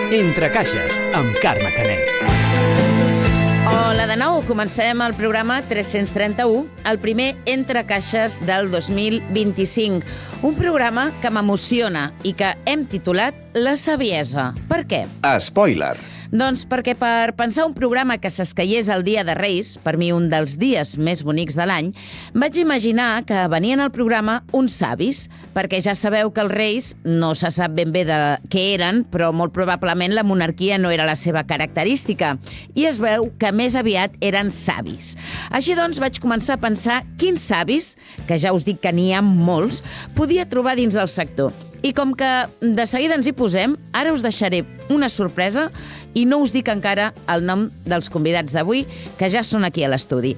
Entre caixes, amb Carme Canet. Hola de nou, comencem el programa 331, el primer Entre caixes del 2025. Un programa que m'emociona i que hem titulat La saviesa. Per què? Spoiler. Doncs perquè per pensar un programa que s'escaiés el dia de Reis, per mi un dels dies més bonics de l'any, vaig imaginar que venien al programa uns savis, perquè ja sabeu que els reis no se sap ben bé de què eren, però molt probablement la monarquia no era la seva característica, i es veu que més aviat eren savis. Així doncs vaig començar a pensar quins savis, que ja us dic que n'hi ha molts, podia trobar dins del sector. I com que de seguida ens hi posem, ara us deixaré una sorpresa i no us dic encara el nom dels convidats d'avui, que ja són aquí a l'estudi.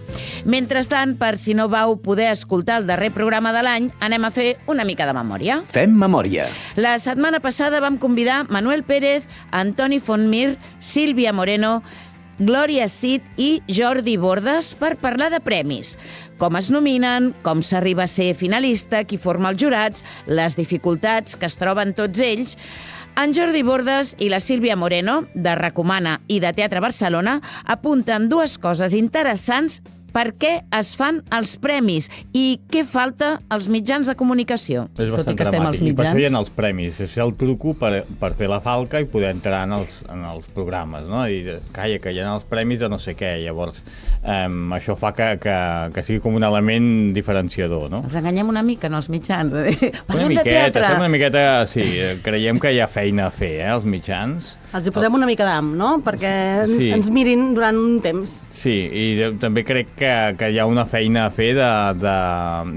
Mentrestant, per si no vau poder escoltar el darrer programa de l'any, anem a fer una mica de memòria. Fem memòria. La setmana passada vam convidar Manuel Pérez, Antoni Fontmir, Sílvia Moreno, Glòria Cid i Jordi Bordes per parlar de premis. Com es nominen, com s'arriba a ser finalista, qui forma els jurats, les dificultats que es troben tots ells. En Jordi Bordes i la Sílvia Moreno, de Recomana i de Teatre Barcelona, apunten dues coses interessants per què es fan els premis i què falta als mitjans de comunicació. És bastant dramàtic. I per això hi ha els premis. És el truco per fer la falca i poder entrar en els programes, no? I calla, que hi ha els premis de no sé què. Llavors, això fa que sigui com un element diferenciador, no? Els enganyem una mica en els mitjans. Una miqueta, una miqueta, sí. Creiem que hi ha feina a fer, els mitjans. Els hi posem una mica d'am, no? Perquè ens mirin durant un temps. Sí, i també crec que hi ha una feina a fer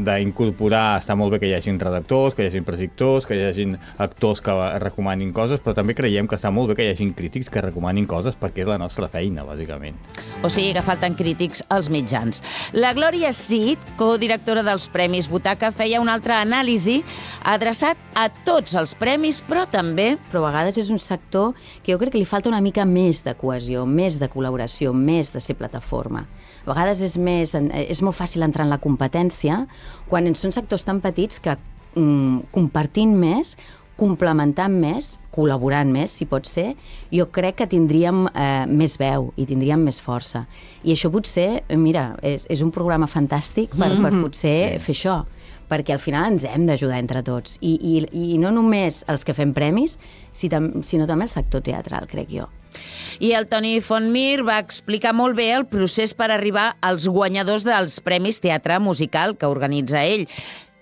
d'incorporar, està molt bé que hi hagin redactors, que hi hagin prescriptors, que hi hagin actors que recomanin coses, però també creiem que està molt bé que hi hagin crítics que recomanin coses perquè és la nostra feina, bàsicament. O sigui que falten crítics als mitjans. La Glòria Cid, codirectora dels Premis Butaca, feia una altra anàlisi adreçat a tots els premis, però també... Però a vegades és un sector que jo crec que li falta una mica més de cohesió, més de col·laboració, més de ser plataforma. A vegades és molt fàcil entrar en la competència quan són sectors tan petits que compartint més, complementant més, col·laborant més, si pot ser, jo crec que tindríem més veu i tindríem més força. I això potser, mira, és un programa fantàstic per potser fer això, perquè al final ens hem d'ajudar entre tots. I no només els que fem premis, sinó també el sector teatral, crec jo. I el Toni Fontmir va explicar molt bé el procés per arribar als guanyadors dels Premis Teatre Musical que organitza ell,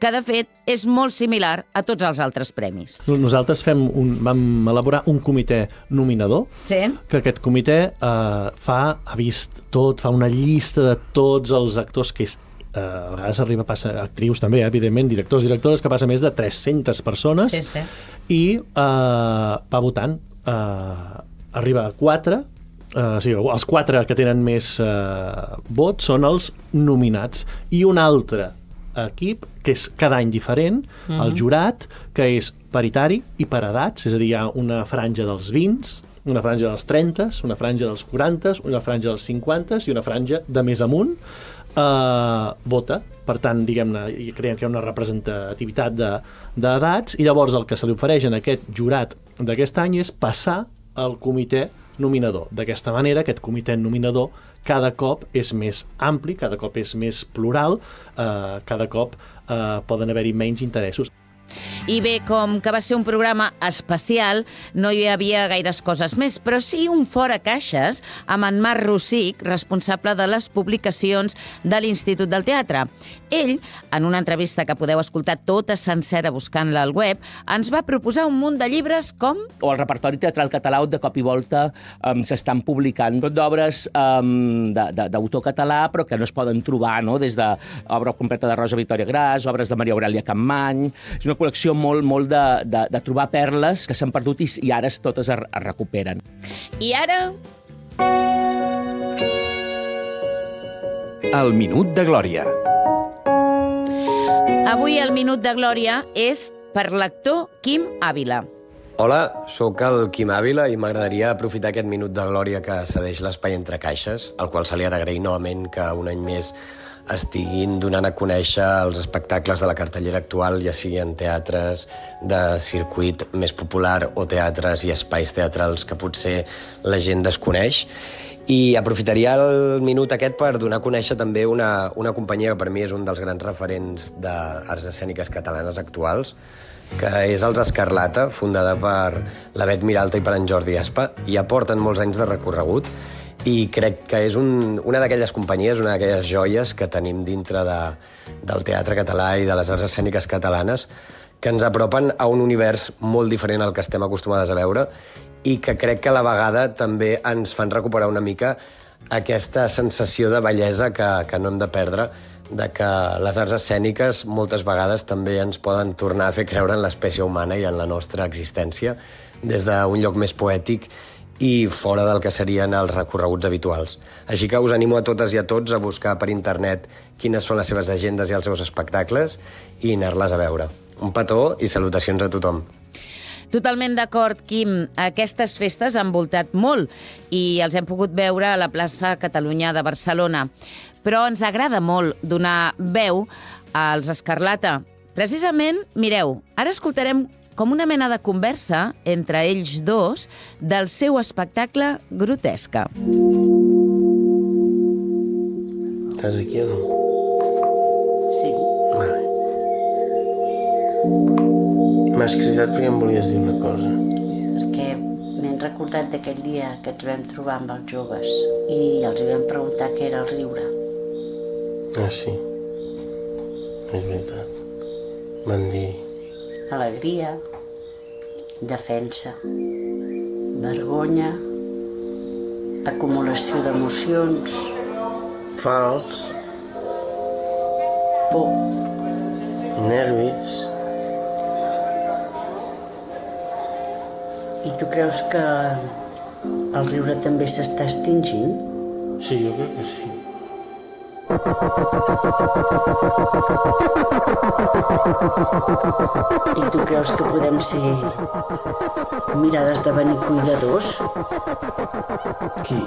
que de fet és molt similar a tots els altres premis. Nosaltres vam elaborar un comitè nominador, que aquest comitè ha vist tot, fa una llista de tots els actors que a vegades passa actrius també, evidentment, directors, que passa més de 300 persones, i va votant. Arriba a 4, els 4 que tenen més vots són els nominats, i un altre equip, que és cada any diferent, el jurat, que és paritari i per edats, és a dir, hi ha una franja dels 20, una franja dels 30, una franja dels 40, una franja dels 50 i una franja de més amunt, vota. Per tant, diguem-ne, creiem que hi ha una representativitat d'edats, i llavors el que se li ofereix en aquest jurat d'aquest any és passar al comitè nominador. D'aquesta manera, aquest comitè nominador cada cop és més ampli, cada cop és més plural, cada cop poden haver-hi menys interessos. I bé, com que va ser un programa especial, no hi havia gaires coses més, però sí un fora caixes amb en Marc Rosic, responsable de les publicacions de l'Institut del Teatre. Ell, en una entrevista que podeu escoltar tota sencera buscant-la al web, ens va proposar un munt de llibres com... O el repertori teatral català, de cop i volta s'estan publicant d'obres d'autor català, però que no es poden trobar, no? Des d'obra completa de Rosa Victòria Gras, obres de Maria Aurèlia Capmany. És una col·lecció molt de trobar perles que s'han perdut i ara totes es recuperen. I ara... El Minut de Glòria. Avui el Minut de Glòria és per l'actor Quim Ávila. Hola, sóc el Quim Ávila i m'agradaria aprofitar aquest minut de glòria que cedeix l'espai Entre caixes, al qual se li ha d'agrair novament que un any més estiguin donant a conèixer els espectacles de la cartellera actual, ja sigui en teatres de circuit més popular o teatres i espais teatrals que potser la gent desconeix. I aprofitaria el minut aquest per donar a conèixer també una companyia que per mi és un dels grans referents d'arts escèniques catalanes actuals, que és els Escarlata, fundada per la Bet Miralta i per en Jordi Aspa. Ja porten molts anys de recorregut i crec que és una d'aquelles companyies, una d'aquelles joies que tenim dintre del teatre català i de les arts escèniques catalanes, que ens apropen a un univers molt diferent al que estem acostumades a veure i que crec que a la vegada també ens fan recuperar una mica aquesta sensació de bellesa que no hem de perdre, de que les arts escèniques moltes vegades també ens poden tornar a fer creure en l'espècie humana i en la nostra existència des d'un lloc més poètic i fora del que serien els recorreguts habituals. Així que us animo a totes i a tots a buscar per internet quines són les seves agendes i els seus espectacles i anar-les a veure. Un petó i salutacions a tothom. Totalment d'acord, Quim. Aquestes festes han voltat molt i els hem pogut veure a la plaça Catalunya de Barcelona. Però ens agrada molt donar veu als Escarlata. Precisament, mireu, ara escoltarem com una mena de conversa entre ells dos del seu espectacle Grotesca. Estàs aquí o no? Sí. Vale. M'has cridat perquè em volies dir una cosa. Perquè m'he recordat d'aquell dia que ens vam trobar amb els joves i els vam preguntar què era el riure. Ah, sí. És veritat. Van dir... Alegria, defensa, vergonya, acumulació d'emocions, Fals, por, nervis... I tu creus que el riure també s'està extingint? Sí, jo crec que sí. I tu creus que podem ser mirades de venir cuidadors? Qui?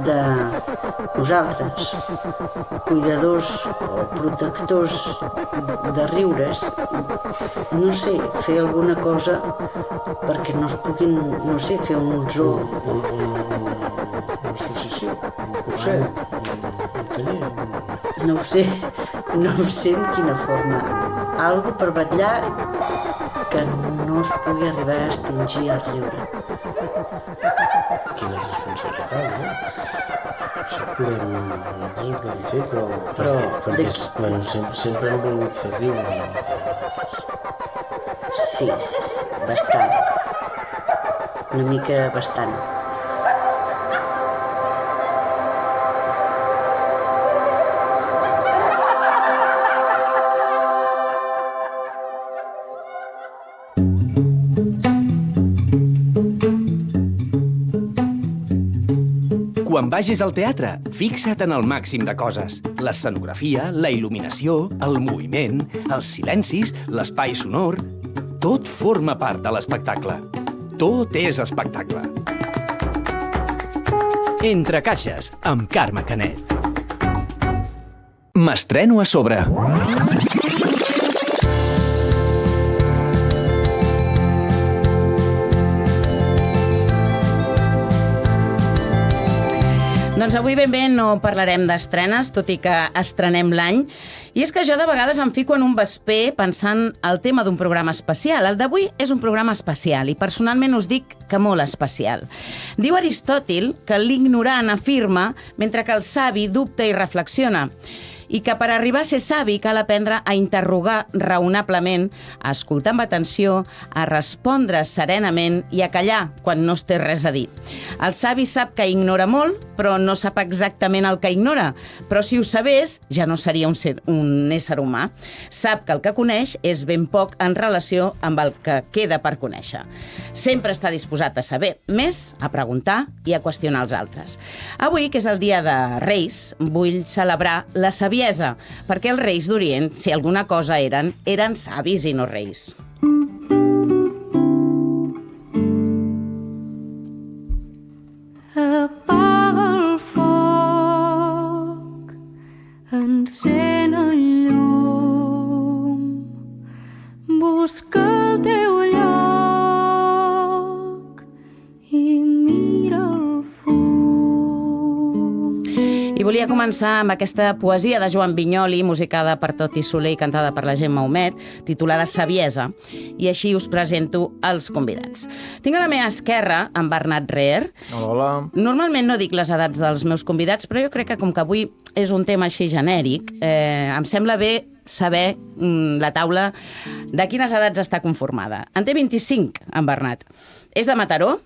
De nosaltres, cuidadors o protectors de riures, no sé, fer alguna cosa perquè no es puguin, no sé, fer un zoo. Una associació, un curset, un taller... No ho sé en quina forma. Algo per vetllar que no es pugui arribar a extingir el riure. Quina responsabilitat, no? Això nosaltres ho podem fer, però perquè bueno, sempre hem volgut fer riure una mica nosaltres. Sí, bastant. Una mica bastant. Quan vagis al teatre, fixa't en el màxim de coses. L'escenografia, la il·luminació, el moviment, els silencis, l'espai sonor... Tot forma part de l'espectacle. Tot és espectacle. Entre caixes, amb Carme Canet. M'estreno a sobre. Doncs avui ben bé no parlarem d'estrenes, tot i que estrenem l'any. I és que jo de vegades em fico en un vesper pensant el tema d'un programa especial. El d'avui és un programa especial i personalment us dic que molt especial. Diu Aristòtil que l'ignorant afirma mentre que el savi dubta i reflexiona. I que per arribar a ser savi cal aprendre a interrogar raonablement, a escoltar amb atenció, a respondre serenament i a callar quan no es té res a dir. El savi sap que ignora molt, però no sap exactament el que ignora. Però si ho sabés, ja no seria un ésser humà. Sap que el que coneix és ben poc en relació amb el que queda per conèixer. Sempre està disposat a saber més, a preguntar i a qüestionar els altres. Avui, que és el dia de Reis, vull celebrar la saviesa, perquè els reis d'Orient, si alguna cosa eren savis i no reis. Apaga el foc, encén volia començar amb aquesta poesia de Joan Vinyoli, musicada per Toti Soler i cantada per la Gemma Humet, titulada Saviesa, i així us presento els convidats. Tinc a la meva esquerra en Bernat Reher. Hola. Normalment no dic les edats dels meus convidats, però jo crec que com que avui és un tema així genèric, em sembla bé saber la taula de quines edats està conformada. En té 25, en Bernat. És de Mataró,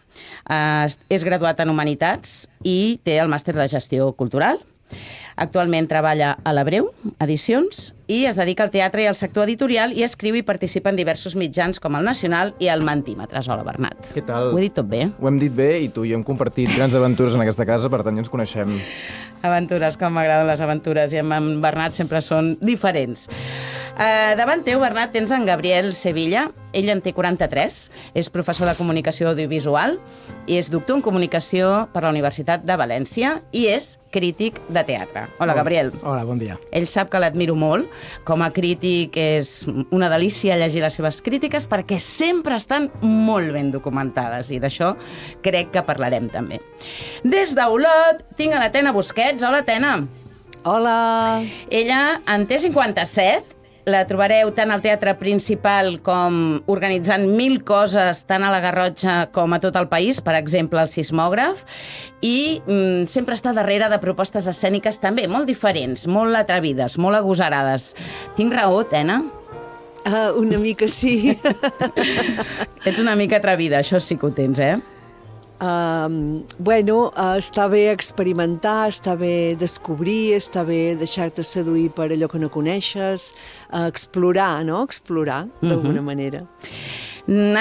és graduat en Humanitats i té el màster de Gestió Cultural. Actualment treballa a l'Abreu, Edicions, i es dedica al teatre i al sector editorial i escriu i participa en diversos mitjans com el Nacional i el Mentímetres. Hola, Bernat. Què tal? Ho he dit tot bé? Ho hem dit bé i tu i hem compartit grans aventures en aquesta casa, per tant ja ens coneixem. Aventures, com m'agraden les aventures, i amb en Bernat sempre són diferents. Davant teu, Bernat, tens en Gabriel Sevilla. Ell en té 43, és professor de Comunicació Audiovisual i és doctor en Comunicació per la Universitat de València i és crític de teatre. Hola, Gabriel. Hola, bon dia. Ell sap que l'admiro molt. Com a crític és una delícia llegir les seves crítiques perquè sempre estan molt ben documentades i d'això crec que parlarem també. Des d'Olot tinc a la Tena Busquets. Hola, Tena. Hola. Ella en té 57. La trobareu tant al Teatre Principal com organitzant 1000 coses tant a la Garrotxa com a tot el país, per exemple, el Sismògraf, i sempre està darrere de propostes escèniques també molt diferents, molt atrevides, molt agosarades. Tinc raó, Tena? Una mica sí. Ets una mica atrevida, això sí que ho tens, eh? Està bé experimentar, està bé descobrir, està bé deixar-te seduir per allò que no coneixes, explorar, no? Explorar, d'alguna manera.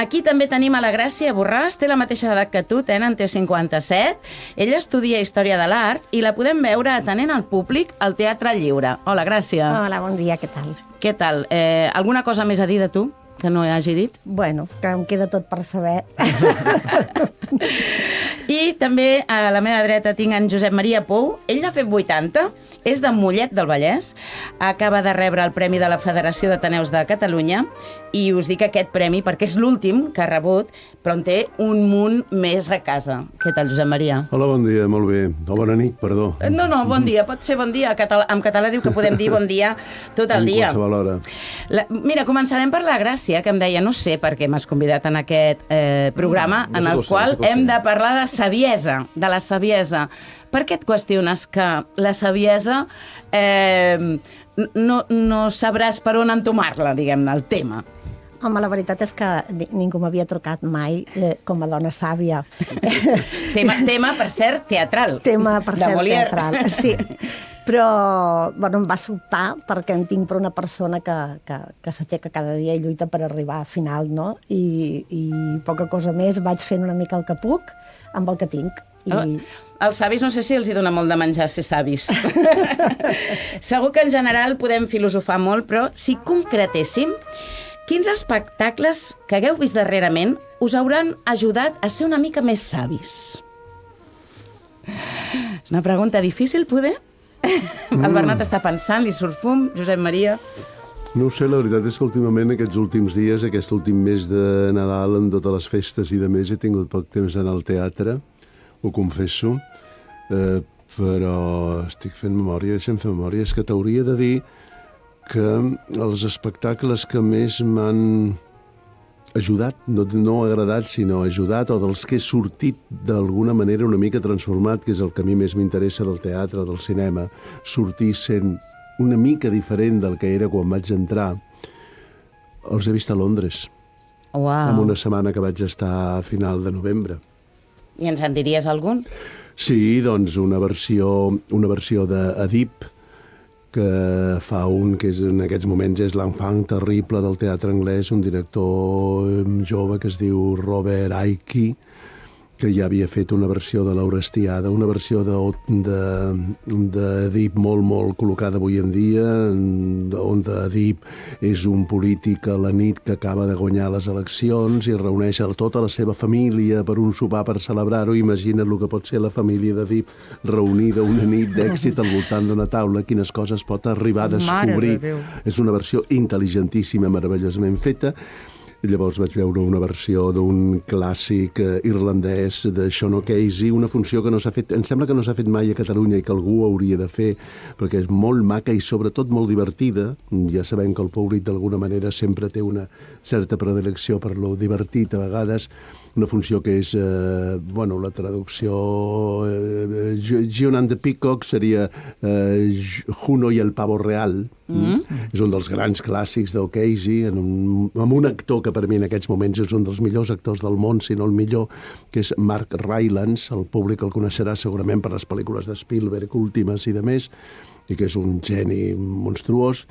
Aquí també tenim a la Gràcia Borràs, té la mateixa edat que tu, en té 57. Ella estudia Història de l'Art i la podem veure atenent al públic al Teatre Lliure. Hola, Gràcia. Hola, bon dia, què tal? Què tal? Alguna cosa més a dir de tu? Que no hagi dit? Bueno, que em queda tot per saber. I també a la meva dreta tinc en Josep Maria Pou. Ell n'ha fet 80, és de Mollet del Vallès, acaba de rebre el Premi de la Federació d'Ateneus de Catalunya i us dic aquest premi perquè és l'últim que ha rebut, però en té un munt més a casa. Què tal, Josep Maria? Hola, bon dia, molt bé. O bona nit, perdó. No, bon dia, pot ser bon dia. En català diu que podem dir bon dia tot el dia. En qualsevol hora. Mira, començarem per la Gràcia, que em deia, no sé per què m'has convidat en aquest programa, en el qual hem de parlar de saviesa, de la saviesa. Per què et qüestiones que la saviesa no sabràs per on entomar-la, diguem-ne, el tema? Home, la veritat és que ningú m'havia trucat mai com a dona sàvia. Tema, per cert, teatral. Tema, per cert, teatral, sí. Però, em va sobtar perquè em tinc per una persona que s'aixeca cada dia i lluita per arribar a final, no? I poca cosa més, vaig fent una mica el que puc amb el que tinc. Els savis no sé si els hi dona molt de menjar ser savis. Segur que en general podem filosofar molt, però si concretéssim, quins espectacles que hagueu vist darrerament us hauran ajudat a ser una mica més savis? És una pregunta difícil, poder? El Bernat està pensant, li surt fum. Josep Maria? No ho sé, la veritat és que últimament, aquests últims dies, aquest últim mes de Nadal, en totes les festes i de més, he tingut poc temps d'anar al teatre, ho confesso, però estic fent memòria, deixa'm fer memòria, és que t'hauria de dir que els espectacles que més m'han ajudat, no agradat, sinó ajudat, o dels que he sortit d'alguna manera una mica transformat, que és el que a mi més m'interessa del teatre, del cinema, sortir sent una mica diferent del que era quan vaig entrar, els he vist a Londres. Uau. En una setmana que vaig estar a final de novembre. I ens en diries algun? Sí, doncs una versió d'Edip, que fa que en aquests moments és l'enfant terrible del teatre anglès, un director jove que es diu Robert Aiki, que ja havia fet una versió de l'Aurestiada, una versió d'Edip molt col·locada avui en dia, on Edip és un polític a la nit que acaba de guanyar les eleccions i reuneix tota la seva família per un sopar per celebrar-ho. Imagina't el que pot ser la família d'Edip reunida una nit d'èxit al voltant d'una taula, quines coses pot arribar a descobrir. És una versió intel·ligentíssima, meravellosament feta. i llavors vaig veure una versió d'un clàssic irlandès de Sean O'Casey, una funció que no s'ha fet, em sembla que no s'ha fet mai a Catalunya i que algú hauria de fer, perquè és molt maca i sobretot molt divertida. Ja sabem que el públic d'alguna manera sempre té una certa predilecció per lo divertit a vegades, una funció que és, la traducció John and the Peacock seria Juno i el pavo real. És un dels grans clàssics d'Ocasey, amb un actor que per mi en aquests moments és un dels millors actors del món, si no el millor, que és Mark Rylance. El públic el coneixerà segurament per les pel·lícules de Spielberg últimes i de més, i que és un geni monstruós.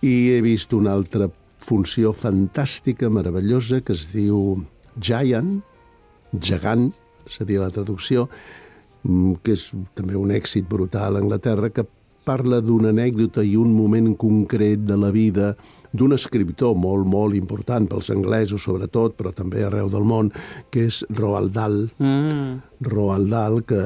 I he vist una altra funció fantàstica, meravellosa, que es diu Giant, gegant, seria la traducció, que és també un èxit brutal a Anglaterra, que parla d'una anècdota i un moment concret de la vida d'un escriptor molt, molt important pels anglesos, sobretot, però també arreu del món, que és Roald Dahl. Roald Dahl, que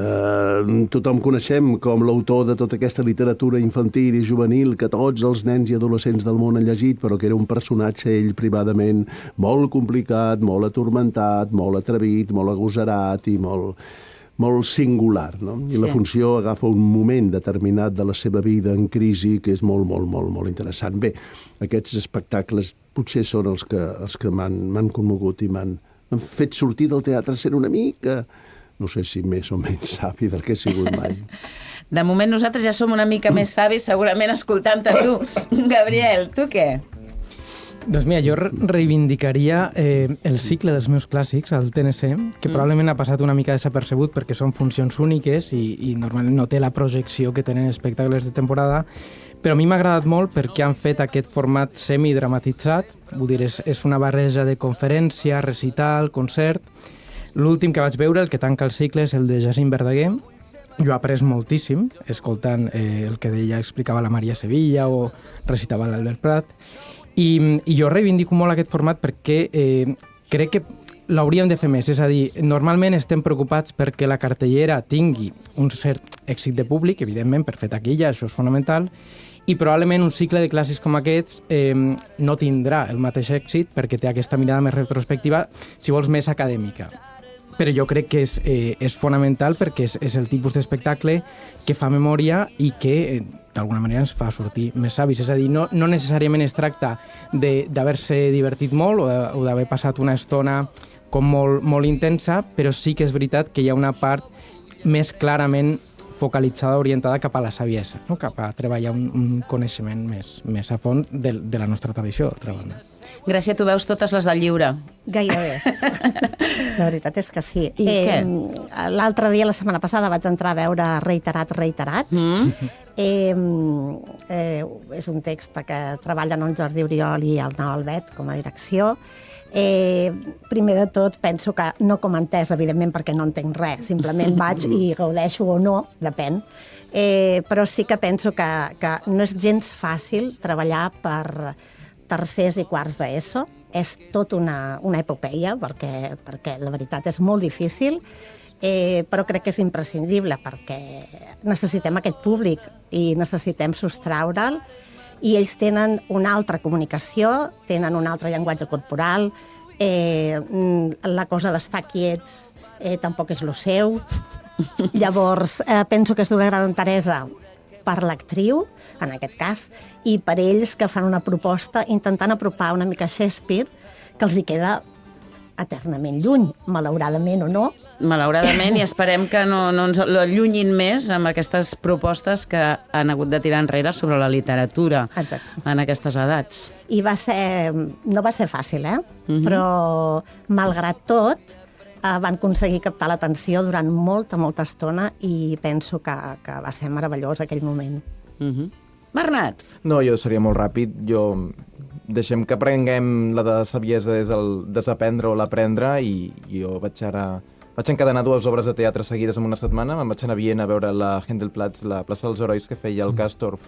tothom coneixem com l'autor de tota aquesta literatura infantil i juvenil que tots els nens i adolescents del món han llegit, però que era un personatge, ell, privadament, molt complicat, molt atormentat, molt atrevit, molt agosarat i molt singular, no? I la funció agafa un moment determinat de la seva vida en crisi que és molt, molt, molt, molt interessant. Bé, aquests espectacles potser són els que m'han commogut i m'han fet sortir del teatre sent una mica, no sé si més o menys savi del que he sigut mai. De moment nosaltres ja som una mica més savis, segurament escoltant-te tu. Gabriel, tu què? Doncs mira, jo reivindicaria el cicle dels meus clàssics al TNC, que probablement ha passat una mica desapercebut perquè són funcions úniques i normalment no té la projecció que tenen espectacles de temporada, però a mi m'ha agradat molt perquè han fet aquest format semidramatitzat, vull dir, és una barreja de conferència, recital, concert. L'últim que vaig veure, el que tanca el cicle, és el de Jacint Verdaguer. Jo he après moltíssim, escoltant el que explicava la Maria Sevilla o recitava l'Albert Prat. I jo reivindico molt aquest format perquè crec que l'hauríem de fer més. És a dir, normalment estem preocupats perquè la cartellera tingui un cert èxit de públic, evidentment, per fer taquilla, això és fonamental, i probablement un cicle de clàssics com aquests no tindrà el mateix èxit perquè té aquesta mirada més retrospectiva, si vols, més acadèmica. Però jo crec que és fonamental perquè és el tipus d'espectacle que fa memòria i que d'alguna manera ens fa sortir més savis. És a dir, no necessàriament es tracta d'haver-se divertit molt o d'haver passat una estona com molt intensa, però sí que és veritat que hi ha una part més clarament focalitzada, orientada cap a la saviesa, no? Cap a treballar un coneixement més a fons de la nostra tradició, d'altra banda. Gràcia, tu veus totes les del lliure. Gairebé. La veritat és que sí. I què? L'altre dia, la setmana passada, vaig entrar a veure Reiterat. És un text que treballen el Jordi Oriol i el Nau Albet com a direcció. Primer de tot, penso que no com entès, evidentment, perquè no entenc res. Simplement vaig i gaudeixo o no, depèn. Però sí que penso que no és gens fàcil treballar per tercers i quarts d'ESO. És tot una epopeia, perquè la veritat és molt difícil, però crec que és imprescindible, perquè necessitem aquest públic i necessitem sostraure'l, i ells tenen una altra comunicació, tenen un altre llenguatge corporal, la cosa d'estar quiets tampoc és lo seu. Llavors, penso que és d'una gran enteresa per l'actriu, en aquest cas, i per ells que fan una proposta intentant apropar una mica Shakespeare, que els hi queda eternament lluny, malauradament o no. Malauradament, i esperem que no ens l'allunyin més amb aquestes propostes que han hagut de tirar enrere sobre la literatura en aquestes edats. I no va ser fàcil, però malgrat tot van aconseguir captar l'atenció durant molta estona i penso que va ser meravellós aquell moment. Bernat? No, jo seria molt ràpid. Deixem que aprenguem la de saviesa des del desaprendre o l'aprendre, i jo vaig encadenar 2 obres de teatre seguides en una setmana. Me'n vaig anar a Viena a veure la Händelplatz, la plaça dels herois que feia el Castorf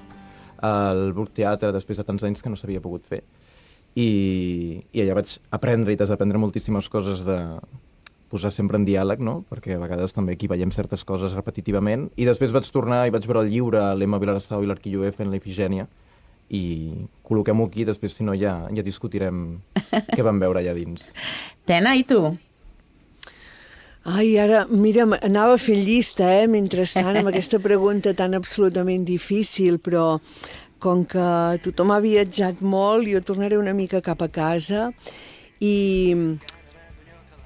al Burgtheater després de tants anys que no s'havia pogut fer. I allà vaig aprendre i desaprendre moltíssimes coses de posar sempre en diàleg, no? Perquè a vegades també aquí veiem certes coses repetitivament. I després vaig tornar i vaig veure el llibre, l'Emma Vilarasau i l'Arquilloé fent la Ifigènia, i col·loquem-ho aquí, després si no ja discutirem què vam veure allà dins. Tena, i tu? Ai, ara, mira, anava fent llista, mentrestant, amb aquesta pregunta tan absolutament difícil, però com que tothom ha viatjat molt, jo tornaré una mica cap a casa i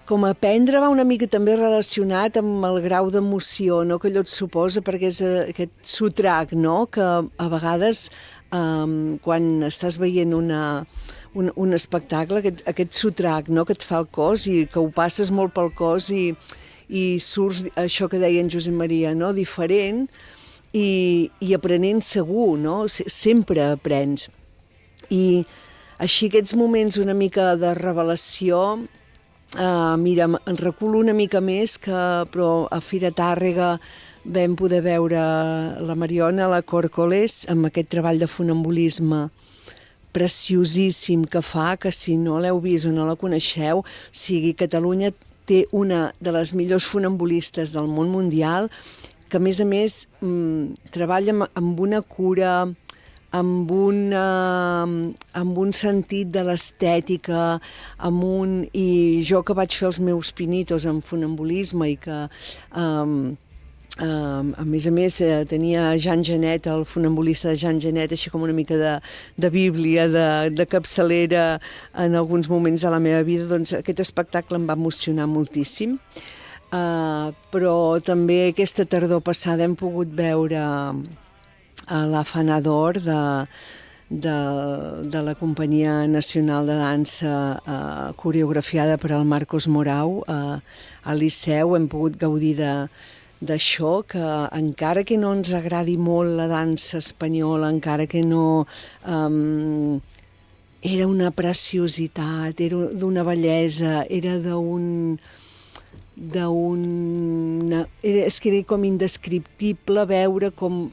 com a aprendre va una mica també relacionat amb el grau d'emoció, no?, que allò et suposa, perquè és aquest sotrac, no?, que a vegades quan estàs veient un espectacle, aquest sotrac, no?, que et fa el cos i que ho passes molt pel cos i surts, això que deia en Josep Maria, no?, diferent i aprenent segur, no?, sempre aprens. I així aquests moments una mica de revelació, mira, en reculo una mica més, però a Fira Tàrrega vam poder veure la Mariona, la Còrcoles, amb aquest treball de funambulisme preciosíssim que fa, que si no l'heu vist o no la coneixeu, o sigui, Catalunya té una de les millors funambulistes del món mundial, que a més treballa amb una cura, amb un sentit de l'estètica, i jo que vaig fer els meus pinitos en funambulisme i que a més tenia Jean Genet, el funambulista de Jean Genet, així com una mica de bíblia, de capçalera en alguns moments de la meva vida, doncs aquest espectacle em va emocionar moltíssim. Però també aquesta tardor passada hem pogut veure l'Afanador de la Companyia Nacional de Dansa, coreografiada per el Marcos Morau al Liceu. Hem pogut gaudir d'això, que encara que no ens agradi molt la dansa espanyola, encara que no... era una preciositat, era d'una bellesa, era és que era com indescriptible veure com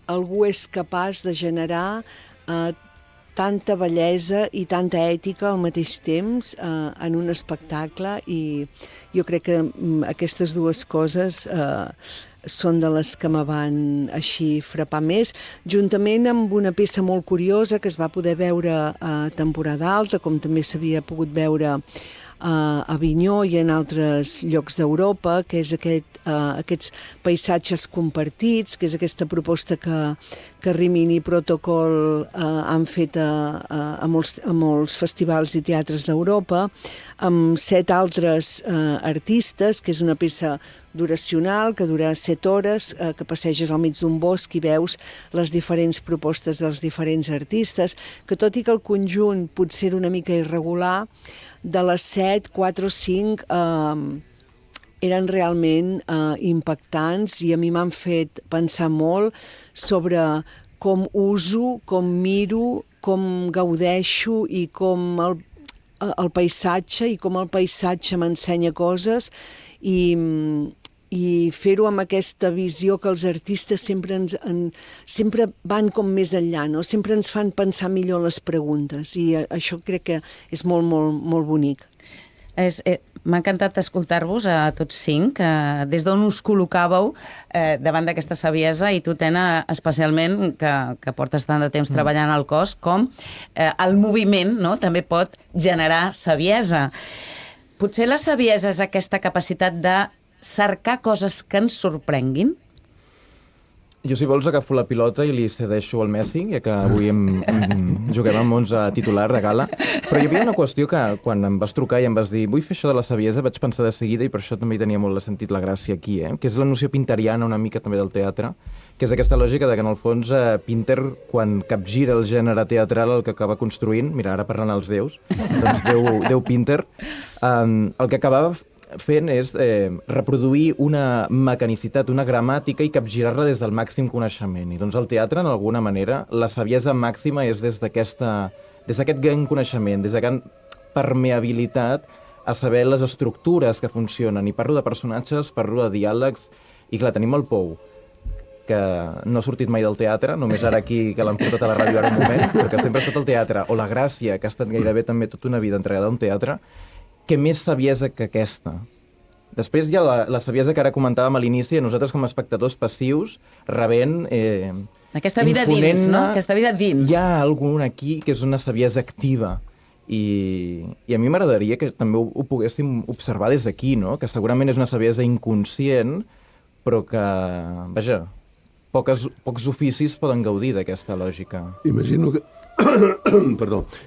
algú és capaç de generar tanta bellesa i tanta ètica al mateix temps en un espectacle, i jo crec que aquestes dues coses són de les que me van així frapar més, juntament amb una peça molt curiosa que es va poder veure a temporada alta, com també s'havia pogut veure a Avinyó i en altres llocs d'Europa, que és aquests paisatges compartits, que és aquesta proposta que Rimini Protocol han fet a molts festivals i teatres d'Europa, amb 7 altres artistes, que és una peça duracional, que dura 7 hores, que passeges al mig d'un bosc i veus les diferents propostes dels diferents artistes, que tot i que el conjunt potser era una mica irregular, de les 7, 4 o 5 eren realment impactants i a mi m'han fet pensar molt sobre com uso, com miro, com gaudeixo i com el paisatge i com el paisatge m'ensenya coses i fer-ho amb aquesta visió que els artistes sempre van com més enllà, no? Sempre ens fan pensar millor les preguntes i això crec que és molt, molt, molt bonic. M'ha encantat escoltar-vos a tots 5, des d'on us col·locàveu davant d'aquesta saviesa, i tu, Tena, especialment, que portes tant de temps treballant al cos, com el moviment, no?, també pot generar saviesa. Potser la saviesa és aquesta capacitat de cercar coses que ens sorprenguin? Jo, si vols, agafo la pilota i li cedeixo al Messi, ja que avui juguem amb 11 titular de gala. Però hi havia una qüestió que, quan em vas trucar i em vas dir vull fer això de la saviesa, vaig pensar de seguida, i per això també hi tenia molt de sentit la gràcia aquí, que és la noció pinteriana una mica també del teatre, que és aquesta lògica de que, en el fons, Pinter, quan capgira el gènere teatral, el que acaba construint, mira, ara parlant als déus, doncs Déu Pinter, el que acabava fent és reproduir una mecanicitat, una gramàtica i capgirar-la des del màxim coneixement. I doncs el teatre, en alguna manera, la saviesa màxima és des d'aquest gran coneixement, des d'aquesta permeabilitat a saber les estructures que funcionen. I parlo de personatges, parlo de diàlegs, i clar, tenim el Pou, que no ha sortit mai del teatre, només ara aquí que l'han portat a la ràdio ara un moment, perquè sempre ha estat al teatre, o la Gràcia, que ha estat gairebé també tota una vida entregada a un teatre. Què més saviesa que aquesta? Després hi ha la saviesa que ara comentàvem a l'inici, nosaltres com a espectadors passius, rebent Aquesta vida dins, no? Aquesta vida dins. Hi ha algun aquí que és una saviesa activa i a mi m'agradaria que també ho poguéssim observar des d'aquí, no? Que segurament és una saviesa inconscient, però que, vaja, pocs oficis poden gaudir d'aquesta lògica. Imagino que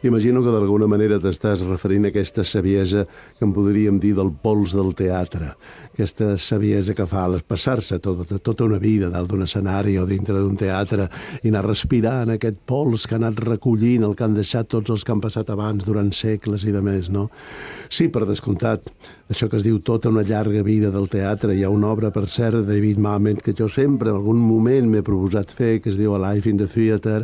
imagino que d'alguna manera t'estàs referint a aquesta saviesa que en podríem dir del pols del teatre, aquesta saviesa que fa passar-se tota una vida dalt d'un escenari o dintre d'un teatre i anar respirant aquest pols que ha anat recollint el que han deixat tots els que han passat abans durant segles i de més, no? Sí, per descomptat, això que es diu tota una llarga vida del teatre. Hi ha una obra, per cert, de David Mamet, que jo sempre en algun moment m'he proposat fer, que es diu A Life in the Theatre,